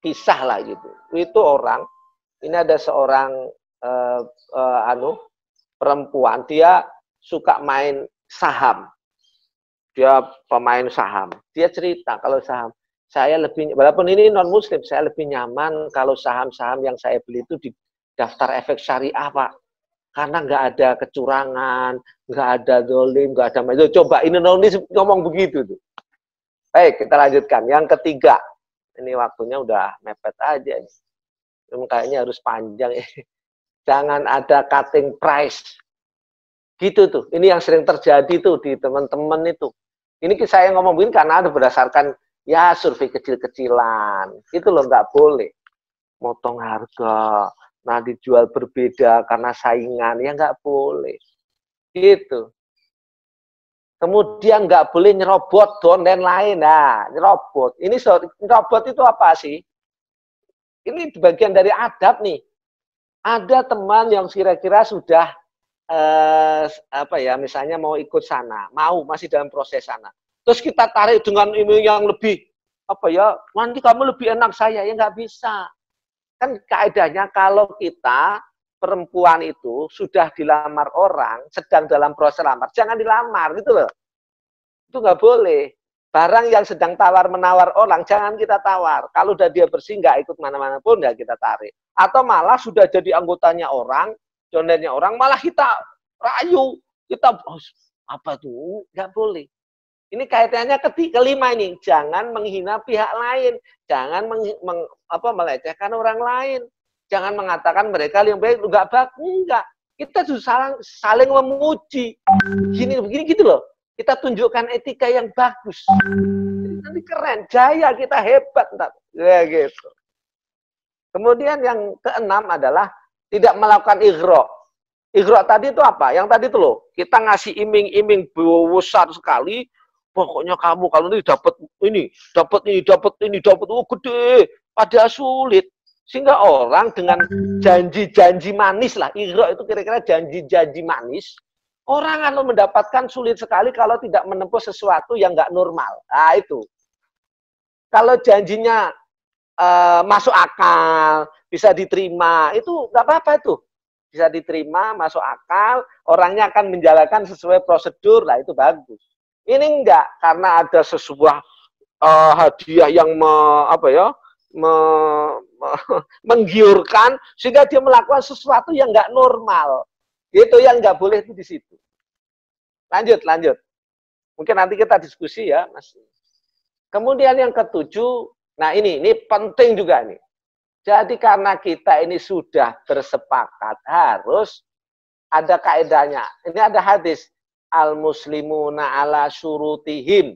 kisah lah gitu. Itu orang, ini ada seorang perempuan, dia suka main saham. Dia pemain saham. Dia cerita kalau saham, saya lebih, walaupun ini non muslim, saya lebih nyaman kalau saham-saham yang saya beli itu di daftar efek syariah, Pak. Karena nggak ada kecurangan, nggak ada dolim, nggak ada itu. Coba ini ngomong begitu tuh. Baik, kita lanjutkan. Yang ketiga, ini waktunya udah mepet aja. Kayaknya harus panjang. Jangan ada cutting price. Gitu tuh. Ini yang sering terjadi tuh di teman-teman itu. Ini saya ngomong begini karena ada berdasarkan ya survei kecil-kecilan. Itu loh nggak boleh. Motong harga. Nah dijual berbeda karena saingan. Ya nggak boleh. Gitu. Kemudian nggak boleh nyerobot don dan lain. Nah, nyerobot. Ini nyerobot itu apa sih? Ini bagian dari adab nih. Ada teman yang kira-kira sudah misalnya mau ikut sana, masih dalam proses sana. Terus kita tarik dengan ini yang lebih nanti kamu lebih enak saya, ya nggak bisa. Kan kaedahnya kalau kita perempuan itu sudah dilamar orang, sedang dalam proses lamar, jangan dilamar gitu loh. Itu nggak boleh. Barang yang sedang tawar-menawar orang, jangan kita tawar. Kalau udah dia bersih, nggak ikut mana-mana pun, nggak kita tarik. Atau malah sudah jadi anggotanya orang, condennya orang, malah kita rayu. Kita, apa tuh? Nggak boleh. Ini kaitannya kelima ini. Jangan menghina pihak lain. Jangan melecehkan orang lain. Jangan mengatakan mereka yang baik, nggak bagus. Enggak. Kita justru saling memuji. Begini gitu loh. Kita tunjukkan etika yang bagus. Nanti keren, jaya kita hebat. Ya gitu. Kemudian yang keenam adalah tidak melakukan ighra. Ighra tadi itu apa? Yang tadi itu loh, kita ngasih iming-iming besar sekali. Pokoknya kamu kalau ini dapat ini, gede. Padahal sulit. Sehingga orang dengan janji-janji manis lah. Ighra itu kira-kira janji-janji manis. Orang akan mendapatkan sulit sekali kalau tidak menempuh sesuatu yang nggak normal. Nah itu. Kalau janjinya masuk akal, bisa diterima, itu nggak apa-apa itu. Bisa diterima, masuk akal, orangnya akan menjalankan sesuai prosedur, lah itu bagus. Ini enggak, karena ada sebuah hadiah yang menggiurkan, sehingga dia melakukan sesuatu yang nggak normal. Itu yang nggak boleh itu di situ. Lanjut. Mungkin nanti kita diskusi ya, Mas. Kemudian yang ketujuh, nah ini penting juga nih. Jadi karena kita ini sudah bersepakat harus ada kaedahnya. Ini ada hadis al-muslimuna ala syurutihim.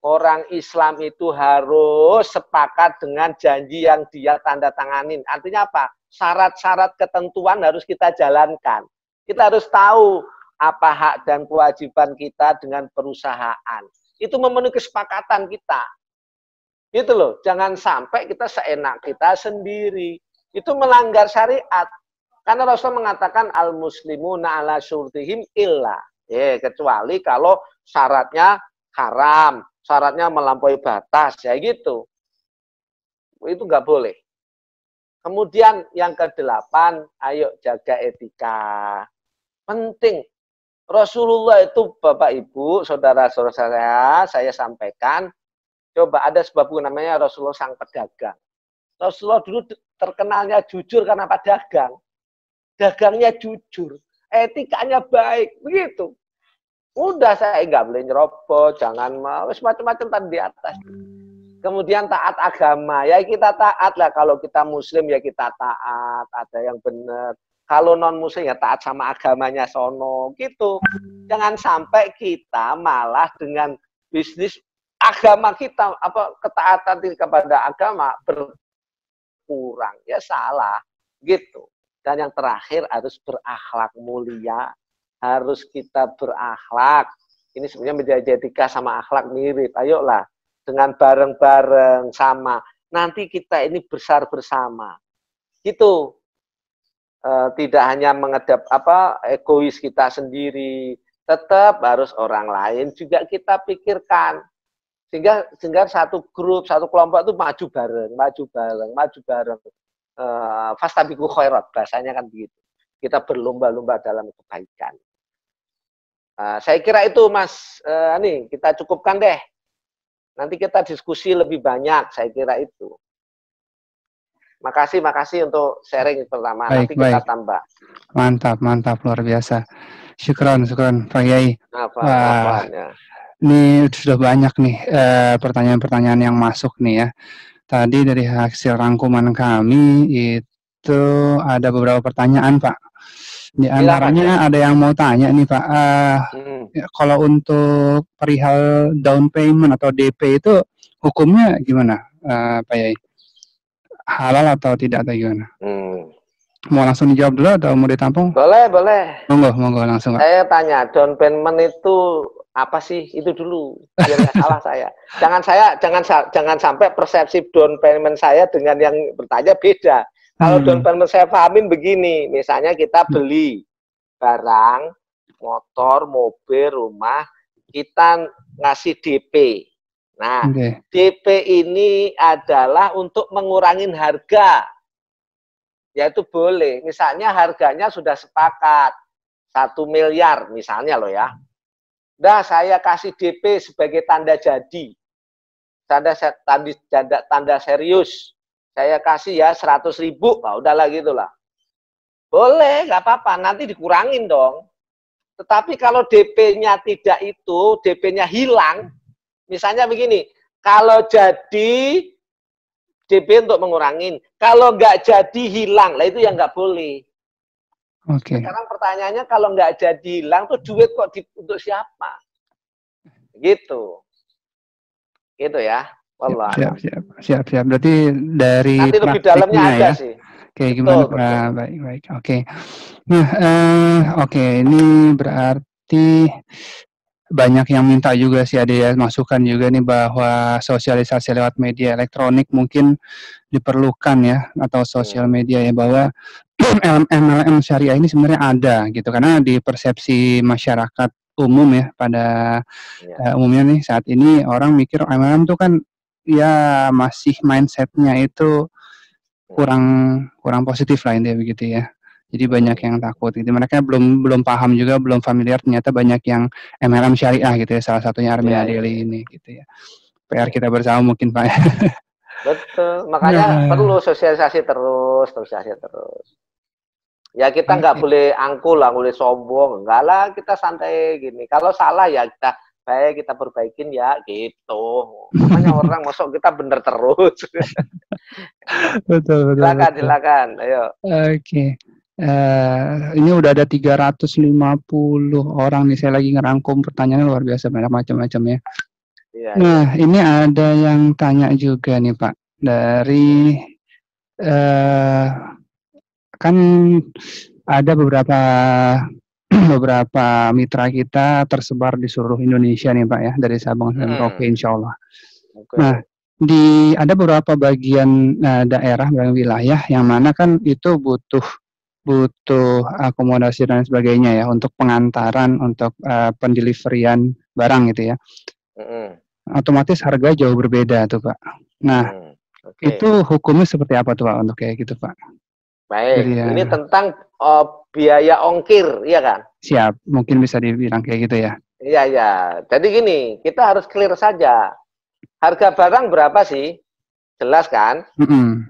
Orang Islam itu harus sepakat dengan janji yang dia tanda tanganin. Artinya apa? Syarat-syarat ketentuan harus kita jalankan. Kita harus tahu apa hak dan kewajiban kita dengan perusahaan. Itu memenuhi kesepakatan kita. Gitu loh. Jangan sampai kita seenak kita sendiri. Itu melanggar syariat. Karena Rasul mengatakan al-muslimuna ala syurutihim illa. Kecuali kalau syaratnya haram. Syaratnya melampaui batas. Ya gitu. Itu nggak boleh. Kemudian yang ke-8, ayo jaga etika. Penting. Rasulullah itu Bapak Ibu, saudara-saudara saya sampaikan, coba ada sebuah buku namanya Rasulullah Sang Pedagang. Rasulullah dulu terkenalnya jujur karena apa? Dagang. Dagangnya jujur, etikanya baik, begitu. Udah saya nggak boleh nyerobot, jangan mau, macam-macam tadi di atas. Kemudian taat agama, ya kita taat lah. Kalau kita muslim ya kita taat, ada yang benar. Kalau non muslim ya taat sama agamanya sono, gitu. Jangan sampai kita malah dengan bisnis agama kita, apa ketaatan kepada agama berkurang, ya salah, gitu. Dan yang terakhir harus berakhlak mulia, harus kita berakhlak. Ini sebenarnya menjadi etika sama akhlak mirip. Ayolah. Dengan bareng-bareng sama, nanti kita ini besar bersama, gitu. Tidak hanya mengedap egois kita sendiri, tetap harus orang lain juga kita pikirkan, sehingga satu grup, satu kelompok itu maju bareng. Fastabiqul khairat, bahasanya kan begitu. Kita berlomba-lomba dalam kebaikan. Saya kira itu Mas, kita cukupkan deh. Nanti kita diskusi lebih banyak, saya kira itu. Makasih untuk sharing pertama. Nanti kita tambah. Mantap, luar biasa. Syukron, Pak Yai. Wah, ini sudah banyak nih pertanyaan-pertanyaan yang masuk nih ya. Tadi dari hasil rangkuman kami itu ada beberapa pertanyaan, Pak. Di antaranya ada yang mau tanya nih Pak, kalau untuk perihal down payment atau DP itu hukumnya gimana Pak Yai? Halal atau tidak atau gimana? Mau langsung dijawab dulu atau mau ditampung? Boleh. Monggo langsung Pak. Saya tanya, down payment itu apa sih? Itu dulu, biar nggak salah saya. Jangan sampai persepsi down payment saya dengan yang bertanya beda. Kalau down payment saya pahamin begini, misalnya kita beli barang, motor, mobil, rumah, kita ngasih DP. Nah, DP ini adalah untuk mengurangi harga. Yaitu boleh, misalnya harganya sudah sepakat 1 miliar misalnya loh ya. Udah saya kasih DP sebagai tanda jadi. Tanda serius. Saya kasih ya 100.000, nah, udahlah gitulah. Boleh, nggak apa-apa, nanti dikurangin dong. Tetapi kalau DP-nya tidak itu, DP-nya hilang, misalnya begini, kalau jadi DP untuk mengurangin, kalau nggak jadi hilang, lah itu yang nggak boleh. Sekarang pertanyaannya, kalau nggak jadi hilang, tuh duit kok untuk siapa? Gitu. Gitu ya. Siap. Berarti dari nanti lebih dalamnya ada ya? Sih. Oke, gimana Pak? Baik. Oke. Nah, ini berarti banyak yang minta juga sih, ada ya masukan juga nih bahwa sosialisasi lewat media elektronik mungkin diperlukan ya, atau sosial media ya, bahwa MLM syariah ini sebenarnya ada gitu, karena di persepsi masyarakat umum ya pada umumnya nih saat ini orang mikir MLM tuh kan ya masih mindsetnya itu kurang positif lah intinya begitu ya. Jadi banyak yang takut gitu. Mereka belum paham juga, belum familiar, ternyata banyak yang MLM syariah gitu ya, salah satunya Armina Daily ini gitu ya. PR kita bersama mungkin Pak. Betul, makanya perlu sosialisasi terus. Ya kita nggak boleh angkuh lah, boleh sombong, enggak lah, kita santai gini. Kalau salah ya kita perbaikin ya gitu. Namanya orang masuk kita bener terus. Betul. Silakan, ayo. Oke. Ini udah ada 350 orang nih, saya lagi ngerangkum pertanyaannya luar biasa, banyak macam-macam ya. Nah, ini ada yang tanya juga nih Pak, dari kan ada beberapa mitra kita tersebar di seluruh Indonesia nih Pak ya, dari Sabang sampai Merauke insya Allah. Nah, ada beberapa bagian daerah dan wilayah yang mana kan itu butuh akomodasi dan sebagainya ya, untuk pengantaran, untuk pendeliverian barang gitu ya. Otomatis harga jauh berbeda tuh Pak. Nah, itu hukumnya seperti apa tuh Pak untuk kayak gitu Pak? Baik, Jadi ya, ini tentang biaya ongkir, iya kan? siap. Mungkin bisa dibilang kayak gitu ya. Iya, ya. Jadi gini, kita harus clear saja. Harga barang berapa sih? Jelas kan?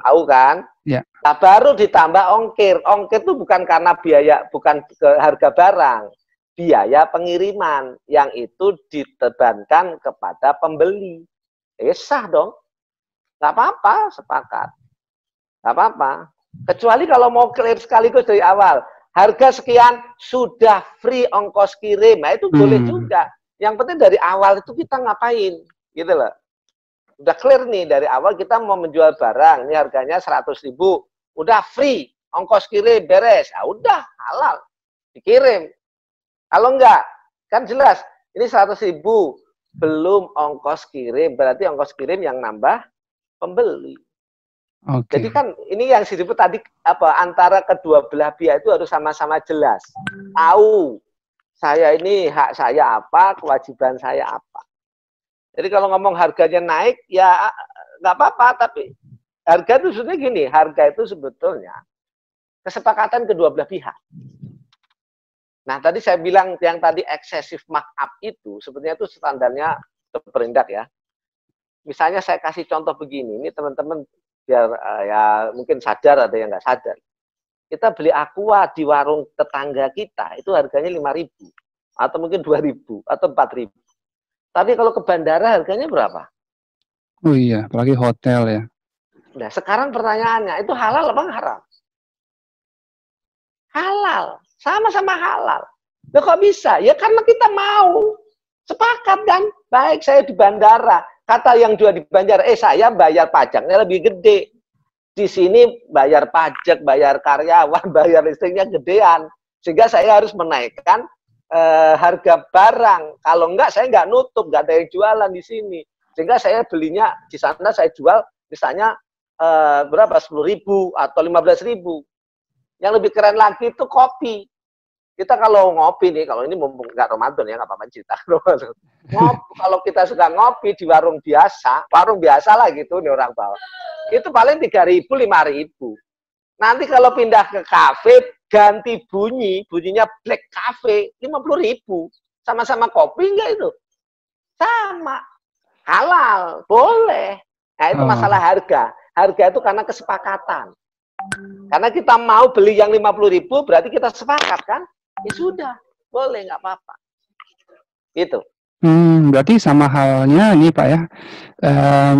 Tahu kan? Ya. Nah, baru ditambah ongkir. Ongkir itu bukan karena biaya, bukan ke harga barang. Biaya pengiriman yang itu ditebankan kepada pembeli. Sah dong. Nggak apa-apa, sepakat. Nggak apa-apa. Kecuali kalau mau clear sekaligus dari awal. Harga sekian sudah free ongkos kirim. Nah, itu boleh juga. Yang penting dari awal itu kita ngapain. Gitu loh. Udah clear nih dari awal kita mau menjual barang. Ini harganya 100.000. Udah free. Ongkos kirim beres. Ya udah halal. Dikirim. Kalau enggak, kan jelas. Ini 100.000. Belum ongkos kirim. Berarti ongkos kirim yang nambah pembeli. Okay. Jadi kan ini yang disebut tadi antara kedua belah pihak itu harus sama-sama jelas. Tahu saya ini hak saya apa, kewajiban saya apa. Jadi kalau ngomong harganya naik ya nggak apa-apa, tapi harga itu sebetulnya gini, harga itu sebetulnya kesepakatan kedua belah pihak. Nah tadi saya bilang yang tadi excessive markup itu sebetulnya itu standarnya berindak ya. Misalnya saya kasih contoh begini, ini teman-teman biar ya mungkin sadar ada yang nggak sadar. Kita beli aqua di warung tetangga kita itu harganya 5.000 atau mungkin 2.000 atau 4.000. Tapi kalau ke bandara harganya berapa? Oh iya, apalagi hotel ya. Nah sekarang pertanyaannya itu halal apa haram? Halal, sama-sama halal. Loh kok bisa? Ya karena kita mau. Sepakat kan? Baik saya di bandara. Kata yang jual di bandara, saya bayar pajaknya lebih gede. Di sini bayar pajak, bayar karyawan, bayar listriknya gedean. Sehingga saya harus menaikkan harga barang. Kalau enggak, saya enggak nutup, enggak ada yang jualan di sini. Sehingga saya belinya di sana saya jual misalnya berapa? 10.000 atau 15.000. Yang lebih keren lagi itu kopi. Kita kalau ngopi nih, kalau ini mumpung nggak Ramadan ya, nggak apa-apa cerita. Kalau kita suka ngopi di warung biasa lah gitu nih orang bawah. Itu paling 3.000, 5.000. Nanti kalau pindah ke kafe, ganti bunyinya black cafe, 50.000. Sama-sama kopi enggak itu? Sama. Halal, boleh. Nah itu masalah harga. Harga itu karena kesepakatan. Karena kita mau beli yang 50.000, berarti kita sepakat kan? Ya sudah, boleh nggak apa-apa. Gitu. Berarti sama halnya ini Pak ya.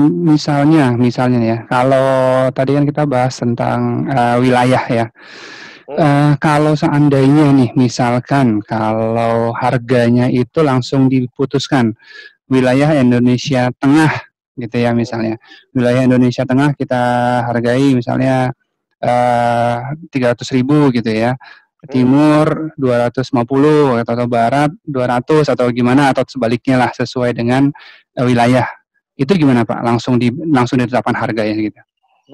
Misalnya ya, kalau tadi kan kita bahas tentang wilayah ya. Kalau seandainya nih, misalkan kalau harganya itu langsung diputuskan wilayah Indonesia Tengah, gitu ya misalnya. Wilayah Indonesia Tengah kita hargai misalnya 300.000 gitu ya. Timur 250 atau barat 200 atau gimana atau sebaliknya lah sesuai dengan wilayah. Itu gimana Pak? Langsung ditetapkan harganya gitu.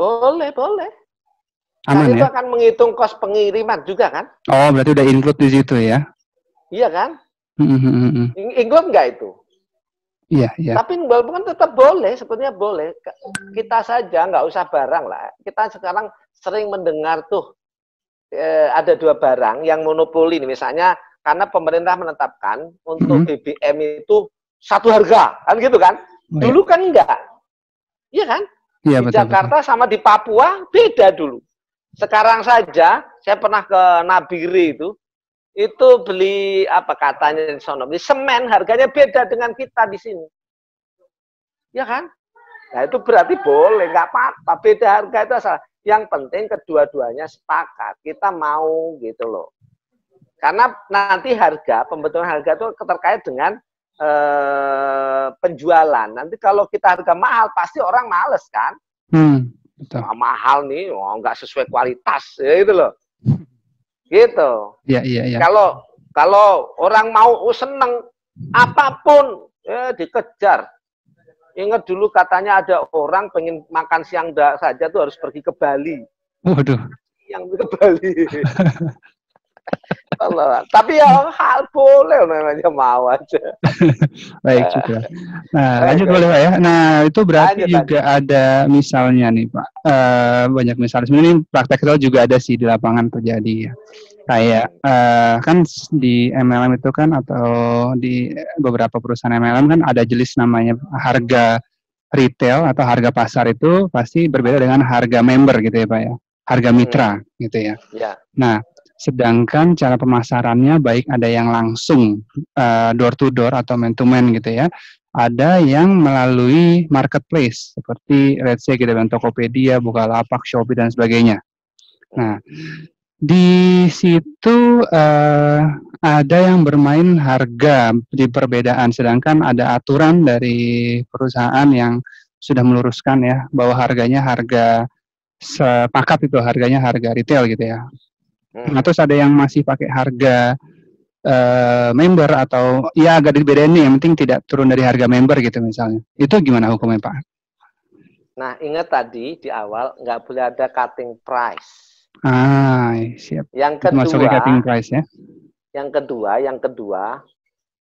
Boleh. Aman kan ya? Itu akan menghitung kos pengiriman juga kan? Oh, berarti udah include di situ ya? Iya kan? Include nggak itu? Iya. Tapi walaupun tetap boleh, sebetulnya boleh. Kita saja nggak usah barang lah. Kita sekarang sering mendengar tuh ada dua barang yang monopoli nih, misalnya karena pemerintah menetapkan untuk BBM itu satu harga, kan gitu kan? Dulu kan enggak, iya kan? Iya, di Jakarta betul. sama di Papua beda dulu. Sekarang saja saya pernah ke Nabire itu beli apa katanya di sono, beli semen harganya beda dengan kita di sini, ya kan? Nah itu berarti boleh, nggak apa-apa, beda harga itu asal. Yang penting kedua-duanya sepakat, kita mau gitu loh. Karena nanti pembentukan harga itu terkait dengan penjualan. Nanti kalau kita harga mahal, pasti orang males kan? Betul. Mahal nih, nggak sesuai kualitas, ya gitu loh. Gitu. Iya. Kalau orang mau seneng apapun, dikejar. Ingat dulu katanya ada orang pengen makan siang saja tuh harus pergi ke Bali. Waduh. Yang ke Bali. Allah. Tapi ya hal boleh namanya mau aja. Baik juga. Nah, lanjut boleh Pak ya. Nah, itu berarti Lanjut, juga ada misalnya nih Pak. Banyak misalnya. Sebenarnya ini praktek real juga ada sih di lapangan terjadi ya. Kayak kan di MLM itu kan atau di beberapa perusahaan MLM kan ada jenis namanya harga retail atau harga pasar itu pasti berbeda dengan harga member gitu ya Pak ya. Harga mitra gitu ya. Ya. Nah, sedangkan cara pemasarannya baik ada yang langsung door to door atau man to man gitu ya. Ada yang melalui marketplace seperti let's say gitu kan Tokopedia, Bukalapak, Shopee dan sebagainya. Nah, di situ ada yang bermain harga di perbedaan, sedangkan ada aturan dari perusahaan yang sudah meluruskan ya bahwa harganya harga sepakat itu harganya harga retail gitu ya. Nah, terus ada yang masih pakai harga member atau ya agak dibedain nih, yang penting tidak turun dari harga member gitu misalnya. Itu gimana hukumnya Pak? Nah, ingat tadi di awal nggak boleh ada cutting price. Siap. Yang Masuk kedua, cutting price ya. Yang kedua,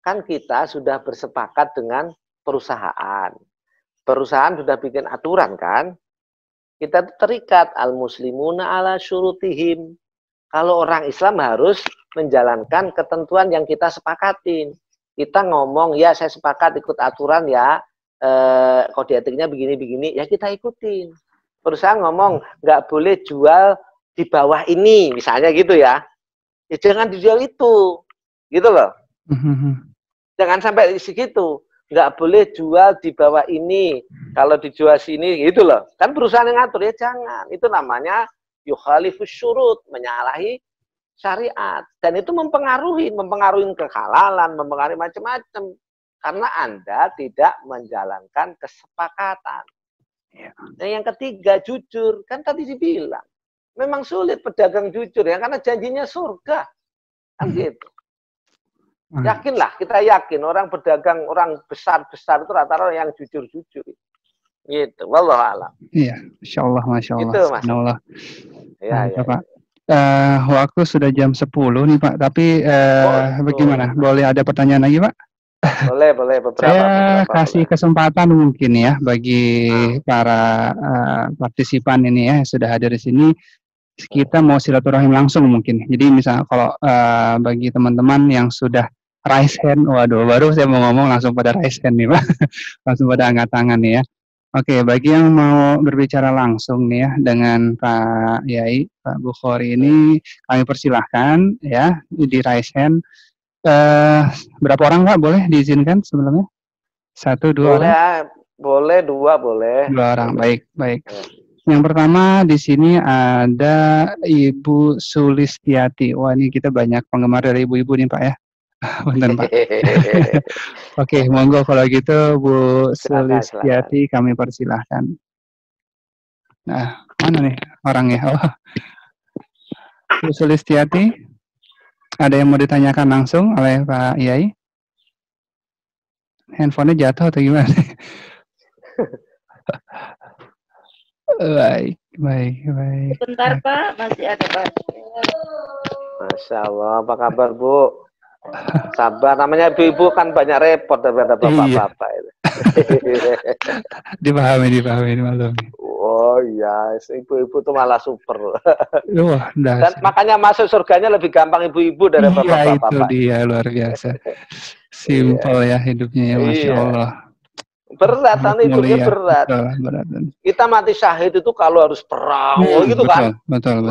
kan kita sudah bersepakat dengan perusahaan. Perusahaan sudah bikin aturan kan? Kita terikat al-muslimuna ala syurutihim. Kalau orang Islam harus menjalankan ketentuan yang kita sepakatin. Kita ngomong, ya saya sepakat ikut aturan ya, kode etiknya begini-begini, ya kita ikutin. Perusahaan ngomong, nggak boleh jual di bawah ini, misalnya gitu ya. Ya jangan dijual itu, gitu loh. Jangan sampai segitu. Nggak boleh jual di bawah ini, kalau dijual sini, gitu loh. Kan perusahaan yang ngatur, ya jangan. Itu namanya yukhalifus syurut, menyalahi syariat. Dan itu mempengaruhi kehalalan, mempengaruhi macam-macam. Karena Anda tidak menjalankan kesepakatan. Nah, yang ketiga, jujur. Kan tadi dibilang, memang sulit pedagang jujur ya, karena janjinya surga. Kan gitu. Yakinlah, kita yakin orang pedagang, orang besar-besar itu rata-rata yang jujur-jujur. Gitu, wallahualam. Iya, Masya Allah. Gitu, Mas. Ya, Pak. Waktu sudah jam 10 nih Pak, tapi bagaimana? Boleh ada pertanyaan lagi Pak? Boleh, Saya kasih kesempatan mungkin ya bagi para partisipan ini ya yang sudah hadir di sini. Kita mau silaturahim langsung mungkin. Jadi misalnya kalau bagi teman-teman yang sudah raise hand, waduh, baru saya mau ngomong langsung pada raise hand nih Pak, langsung pada angkat tangan nih ya. Oke, bagi yang mau berbicara langsung nih ya dengan Pak Yai, Pak Bukhari ini kami persilahkan ya di raise hand. Berapa orang Pak boleh diizinkan sebelumnya? 1, 2 orang? Boleh, 2 boleh. 2 orang, baik. Yang pertama di sini ada Ibu Sulistiati. Wah, ini kita banyak penggemar dari ibu-ibu nih Pak ya. Bentar Pak. Oke, monggo kalau gitu Bu Sulistiati kami persilahkan. Nah, mana nih orangnya? Oh, Bu Sulistiati, ada yang mau ditanyakan langsung oleh Pak Yai? Handphonenya jatuh atau gimana? Baik. Sebentar Pak, masih ada Pak. Masya Allah, apa kabar Bu? Sabar, namanya ibu-ibu kan banyak repot daripada bapak-bapak itu. Dipahami maklum. Oh iya, ibu-ibu tuh malah super. Wah, dan makanya masuk surganya lebih gampang ibu-ibu daripada bapak-bapak. Itu dia luar biasa. Simple ya hidupnya ya, Masya Allah. Berat, hidupnya berat. Betul. Kita mati syahid itu kalau harus perang, gitu kan? Betul.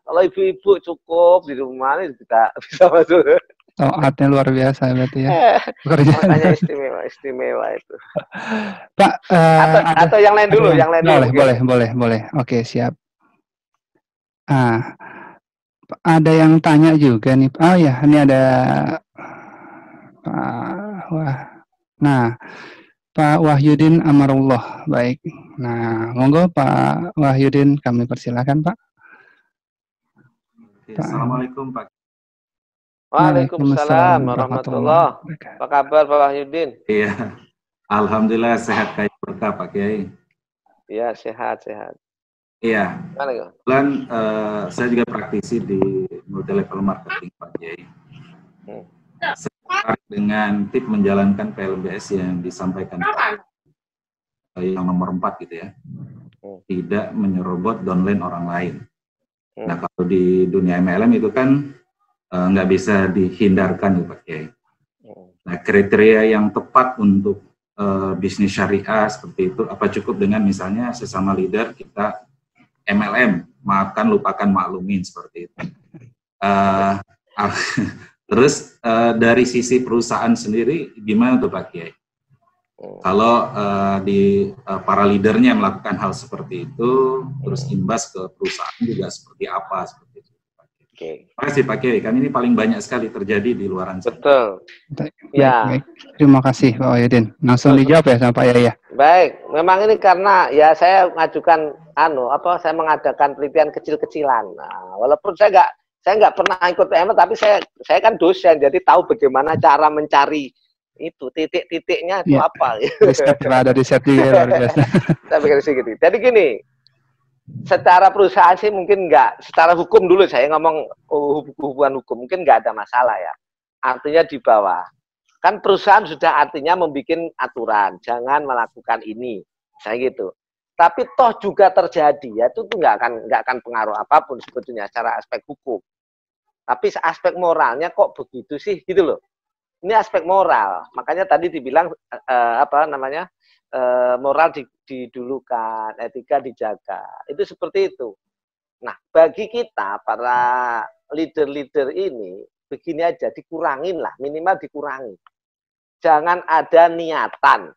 Kalau ibu-ibu cukup di rumah ini bisa masuk. Taatnya luar biasa berarti ya. Makanya istimewa itu. Pak, atau yang lain dulu, Boleh. Oke, siap. Ada yang tanya juga nih. Oh ya, ini ada Pak Wahyudin Amarullah. Baik. Nah, monggo Pak Wahyudin kami persilakan Pak. Assalamualaikum Pak. Waalaikumsalam warahmatullahi wabarakatuh. Apa kabar Pak Wahyudin? Iya, alhamdulillah sehat kayak berkah Pak Kiai. Iya, sehat. Iya. Kebetulan saya juga praktisi di multi-level marketing Pak Kiai. Saya dengan tip menjalankan PLBS yang disampaikan yang nomor 4 gitu ya. Tidak menyerobot downline orang lain. Nah, kalau di dunia MLM itu kan nggak bisa dihindarkan ya Pak Kiai. Nah, kriteria yang tepat untuk bisnis syariah seperti itu, apa cukup dengan misalnya sesama leader kita MLM, maafkan, lupakan, maklumin, seperti itu. Terus dari sisi perusahaan sendiri, gimana tuh Pak Kiai? Kalau para leadernya melakukan hal seperti itu, terus imbas ke perusahaan juga seperti apa? Seperti itu. Oke. Terima kasih Pak Kiai, kan ini paling banyak sekali terjadi di luaran sana. Betul. Ya. Baik. Terima kasih Pak Wahyudin. Langsung dijawab ya sama Pak Yaya. Baik, memang ini karena ya saya mengajukan saya mengadakan penelitian kecil-kecilan. Nah, walaupun saya nggak pernah ikut PML, tapi saya kan dosen, jadi tahu bagaimana cara mencari itu titik-titiknya itu apa. Riset ada riset juga luar biasa. Saya pikir sedikit. Jadi gini, secara perusahaan sih mungkin nggak, secara hukum dulu saya ngomong hubungan hukum mungkin nggak ada masalah ya. Artinya di bawah. Kan perusahaan sudah artinya membuat aturan, jangan melakukan ini, saya gitu. Tapi toh juga terjadi, ya itu tuh nggak akan pengaruh apapun sebetulnya secara aspek hukum. Tapi aspek moralnya kok begitu sih, gitu loh. Ini aspek moral, makanya tadi dibilang moral didulukan, etika dijaga, itu seperti itu. Nah, bagi kita para leader-leader ini, begini aja, dikurangin lah, minimal dikurangi. Jangan ada niatan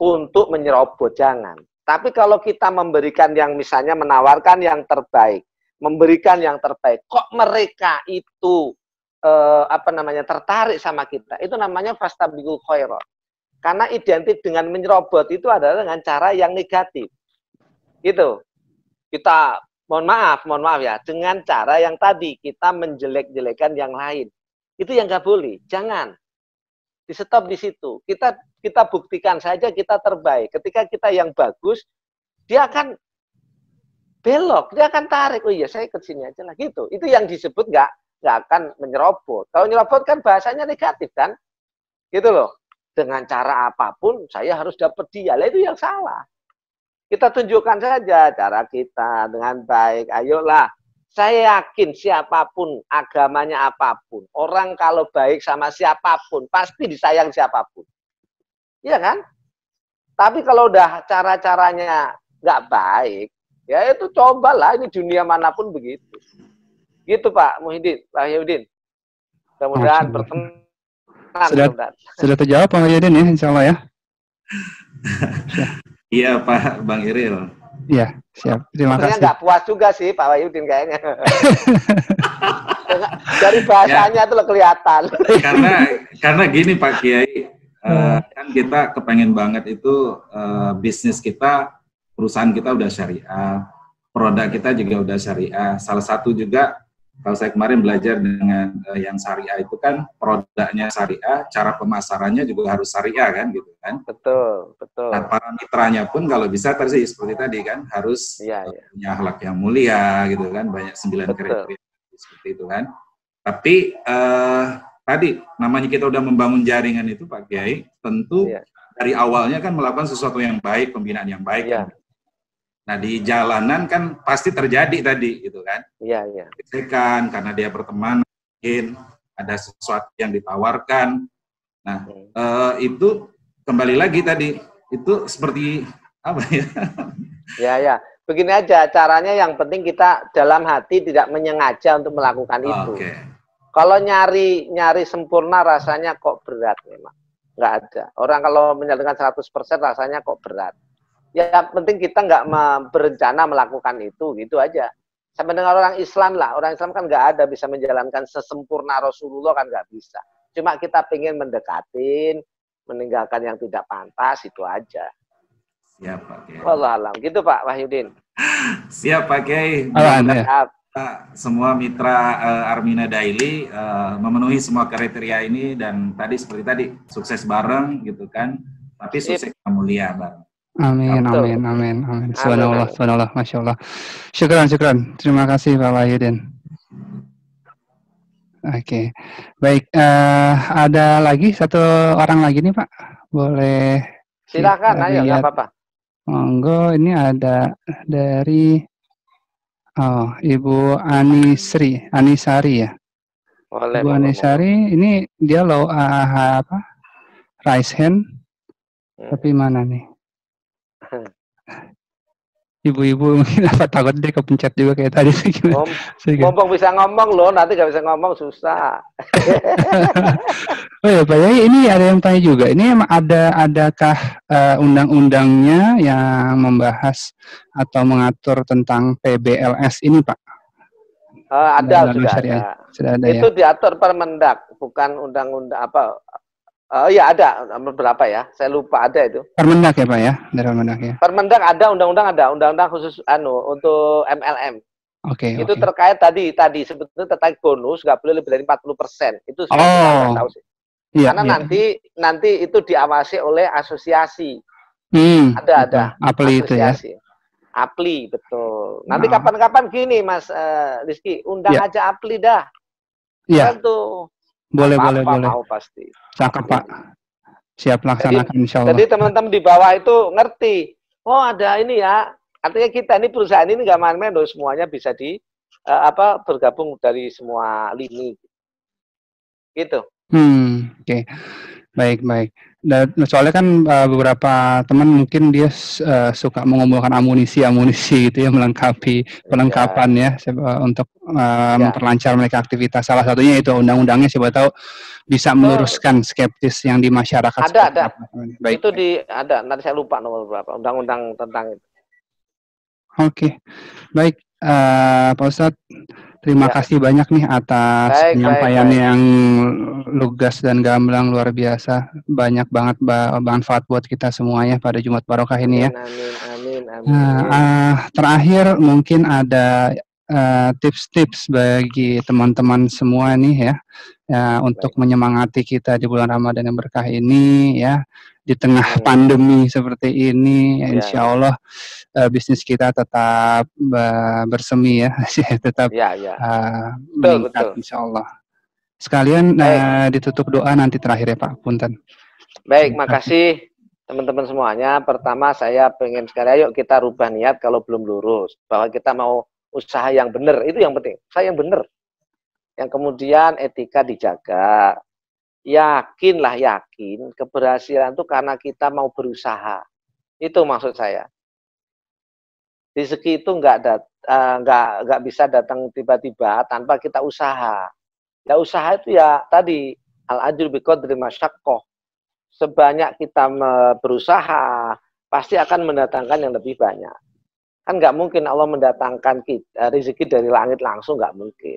untuk menyerobot, jangan. Tapi kalau kita memberikan yang misalnya menawarkan yang terbaik, memberikan yang terbaik, kok mereka itu tertarik sama kita, itu namanya fastabiqul khairat. Karena identik dengan menyerobot itu adalah dengan cara yang negatif. Gitu. Kita mohon maaf ya, dengan cara yang tadi kita menjelek-jelekan yang lain. Itu yang nggak boleh, jangan. Di stop di situ. Kita buktikan saja kita terbaik. Ketika kita yang bagus, dia akan belok, dia akan tarik. Oh iya, saya ke sini aja lah gitu. Itu yang disebut nggak akan menyerobot. Kalau menyerobot kan bahasanya negatif kan, gitu loh. Dengan cara apapun saya harus dapat dia. Lah itu yang salah. Kita tunjukkan saja cara kita dengan baik. Ayolah. Saya yakin siapapun, agamanya apapun, orang kalau baik sama siapapun, pasti disayang siapapun. Iya kan? Tapi kalau udah cara-caranya nggak baik, ya itu cobalah, ini dunia manapun begitu. Gitu Pak Wahyudin. Mudah-mudahan berkenan. Sudah terjawab Pak Wahyudin ya, insya Allah ya. Iya Pak Bang Iril. Iya, siap. Terima kasih. Nggak puas juga sih Pak Wahyudin kayaknya. Dari bahasanya itu kelihatan. Karena gini Pak Kiai, kan kita kepengen banget itu bisnis kita, perusahaan kita udah syariah, produk kita juga udah syariah. Salah satu juga, kalau saya kemarin belajar dengan yang syariah itu kan produknya syariah, cara pemasarannya juga harus syariah kan gitu kan. Betul. Nah, para mitranya pun kalau bisa seperti tadi kan harus punya akhlak yang mulia gitu kan, banyak 9 kriteria seperti itu kan. Tapi tadi namanya kita udah membangun jaringan itu Pak Kiai, tentu dari awalnya kan melakukan sesuatu yang baik, pembinaan yang baik kan. Nah di jalanan kan pasti terjadi tadi gitu kan. Iya. Kritikan karena dia berteman, mungkin ada sesuatu yang ditawarkan. Nah itu kembali lagi tadi itu seperti apa ya? Ya. Begini aja caranya, yang penting kita dalam hati tidak menyengaja untuk melakukan itu. Kalau nyari sempurna rasanya kok berat memang. Nggak ada. Orang kalau menyalurkan 100% rasanya kok berat. Ya penting kita nggak berencana melakukan itu, gitu aja. Sama dengan orang Islam lah. Orang Islam kan nggak ada bisa menjalankan sesempurna Rasulullah, kan nggak bisa. Cuma kita pengen mendekatin, meninggalkan yang tidak pantas, itu aja. Siap Pak Kiai. Wallahualam. Gitu Pak Wahyudin. Siap Pak Kiai. Semua mitra Armina Daily memenuhi semua kriteria ini, dan tadi seperti tadi sukses bareng gitu kan. Tapi sukses mulia bareng. Amin. Subhanallah, masya Allah. Syukran. Terima kasih Pak Wahyudin. Oke, baik. Ada lagi satu orang lagi nih Pak, boleh Silakan, kita ayo, nggak lihat. apa-apa. Monggo, ini ada dari Ibu Anisari ya. Boleh, Ibu Anisari, ini dia raise hand, tapi mana nih? Ibu-ibu mungkin takut dia kepencet juga kayak tadi sih. Ngomong bisa ngomong loh, nanti nggak bisa ngomong susah. Oh ya Pak Yai, ini ada yang tanya juga. Ini adakah undang-undangnya yang membahas atau mengatur tentang PBLS ini Pak? Ada, sudah ada. Itu diatur Permendak, bukan undang-undang apa. Ya ada beberapa ya, saya lupa ada itu. Permendak ya Pak ya, dari Permendak ya. Permendak ada, undang-undang khusus untuk MLM. Oke. Itu terkait tadi sebetulnya terkait bonus nggak boleh lebih dari 40%. Itu saya tahu sih. Iya, karena nanti itu diawasi oleh asosiasi. Ada APLI itu ya. APLI betul. Nanti kapan-kapan gini Mas Rizky, undang aja APLI dah. Iya. Boleh. Mau pasti. Cakep Pak. Siap laksanakan insya Allah. Jadi teman-teman di bawah itu ngerti. Oh ada ini ya. Artinya kita ini perusahaan ini nggak main-main loh, semuanya bisa bergabung dari semua lini. Gitu. Oke. Baik. Dan soalnya kan beberapa teman mungkin dia suka mengumpulkan amunisi gitu ya, melengkapi perlengkapan ya untuk memperlancar mereka aktivitas. Salah satunya itu undang-undangnya, siapa tahu bisa meluruskan skeptis yang di masyarakat. Ada. Baik. Itu ada. Nanti saya lupa nomor berapa undang-undang tentang itu. Oke. Baik, Pak Ustadz. Terima kasih banyak nih atas penyampaian yang lugas dan gamblang, luar biasa. Banyak banget manfaat buat kita semuanya pada Jumat Barokah ini ya. Amin. Terakhir mungkin ada tips-tips bagi teman-teman semua nih ya untuk menyemangati kita di bulan Ramadan yang berkah ini ya. Di tengah pandemi seperti ini, ya, insya Allah bisnis kita tetap bersemi ya, tetap meningkat insya Allah. Sekalian ditutup doa nanti terakhir ya Pak, punten. Baik, makasih teman-teman semuanya. Pertama saya pengen sekali, ayo kita rubah niat kalau belum lurus, bahwa kita mau usaha yang benar, itu yang penting, usaha yang benar. Yang kemudian etika dijaga. Yakin keberhasilan itu karena kita mau berusaha. Itu maksud saya. Rezeki itu nggak bisa datang tiba-tiba tanpa kita usaha. Ya usaha itu ya tadi al-ajru biqadri masyaqqah. Sebanyak kita berusaha pasti akan mendatangkan yang lebih banyak. Kan nggak mungkin Allah mendatangkan rezeki dari langit langsung, nggak mungkin.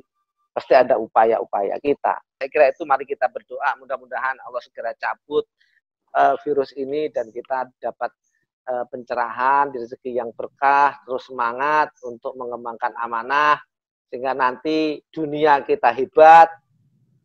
Pasti ada upaya-upaya kita. Saya kira itu, mari kita berdoa mudah-mudahan Allah segera cabut virus ini dan kita dapat pencerahan, rezeki yang berkah, terus semangat untuk mengembangkan amanah sehingga nanti dunia kita hebat,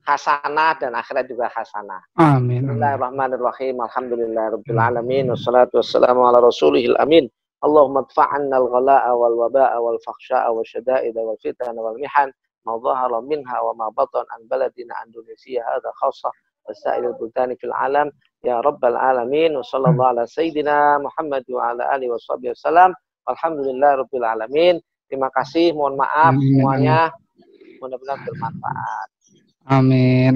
hasanah, dan akhirat juga hasanah. Amin. Bismillahirrahmanirrahim. Alhamdulillahirabbil alamin. Wassalatu wassalamu ala rasulihil amin. Allahumma adfa'anna al-ghala'a wal waba'a wal fakhsha'a wasyada'ida wal fitana wal mihan ma dhahara minha wa ma batan an baladina Indonesia hadza khassah wasail al-buldan fil alam ya rabbal alamin. Wa sallallahu ala sayyidina Muhammad wa ala alihi washabihi wasallam. Alhamdulillahirabbil alamin. Terima kasih, mohon maaf semuanya. Mudah-mudahan bermanfaat. Amin.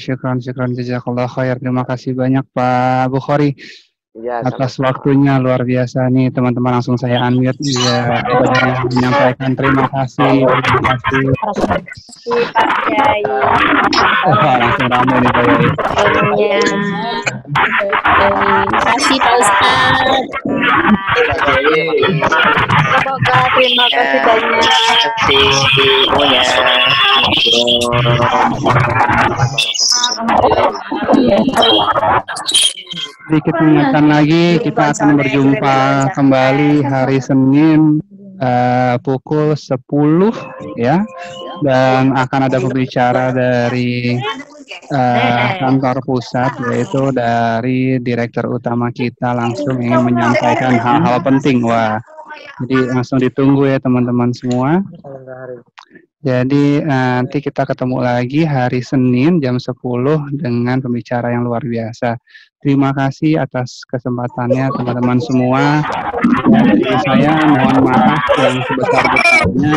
Syukran jazakallah khair. Terima kasih banyak Pak Bukhari atas waktunya, luar biasa nih teman-teman. Langsung saya unmute dia menyampaikan terima kasih. Pak Yai. Langsung ramai nih Pak Yai. Terima kasih Pak Ustadz. Terima kasih banyak. Semuanya. Sedikit mengingatkan lagi, kita akan berjumpa kembali hari Senin pukul 10 ya, dan akan ada pembicara dari kantor pusat, yaitu dari direktur utama kita langsung ingin menyampaikan hal-hal penting. Wah, jadi langsung ditunggu ya teman-teman semua. Jadi nanti kita ketemu lagi hari Senin jam 10 dengan pembicara yang luar biasa. Terima kasih atas kesempatannya teman-teman semua. Dari saya mohon maaf yang sebesar-besarnya.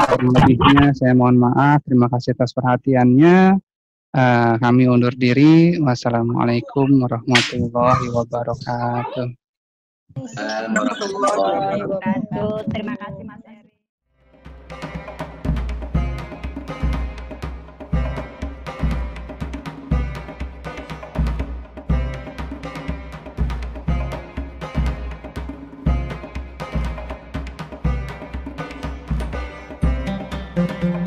Kurang lebihnya saya mohon maaf. Terima kasih atas perhatiannya. Kami undur diri. Wassalamualaikum warahmatullahi wabarakatuh. Warahmatullahi wabarakatuh. Terima kasih Mas Heri. Thank you.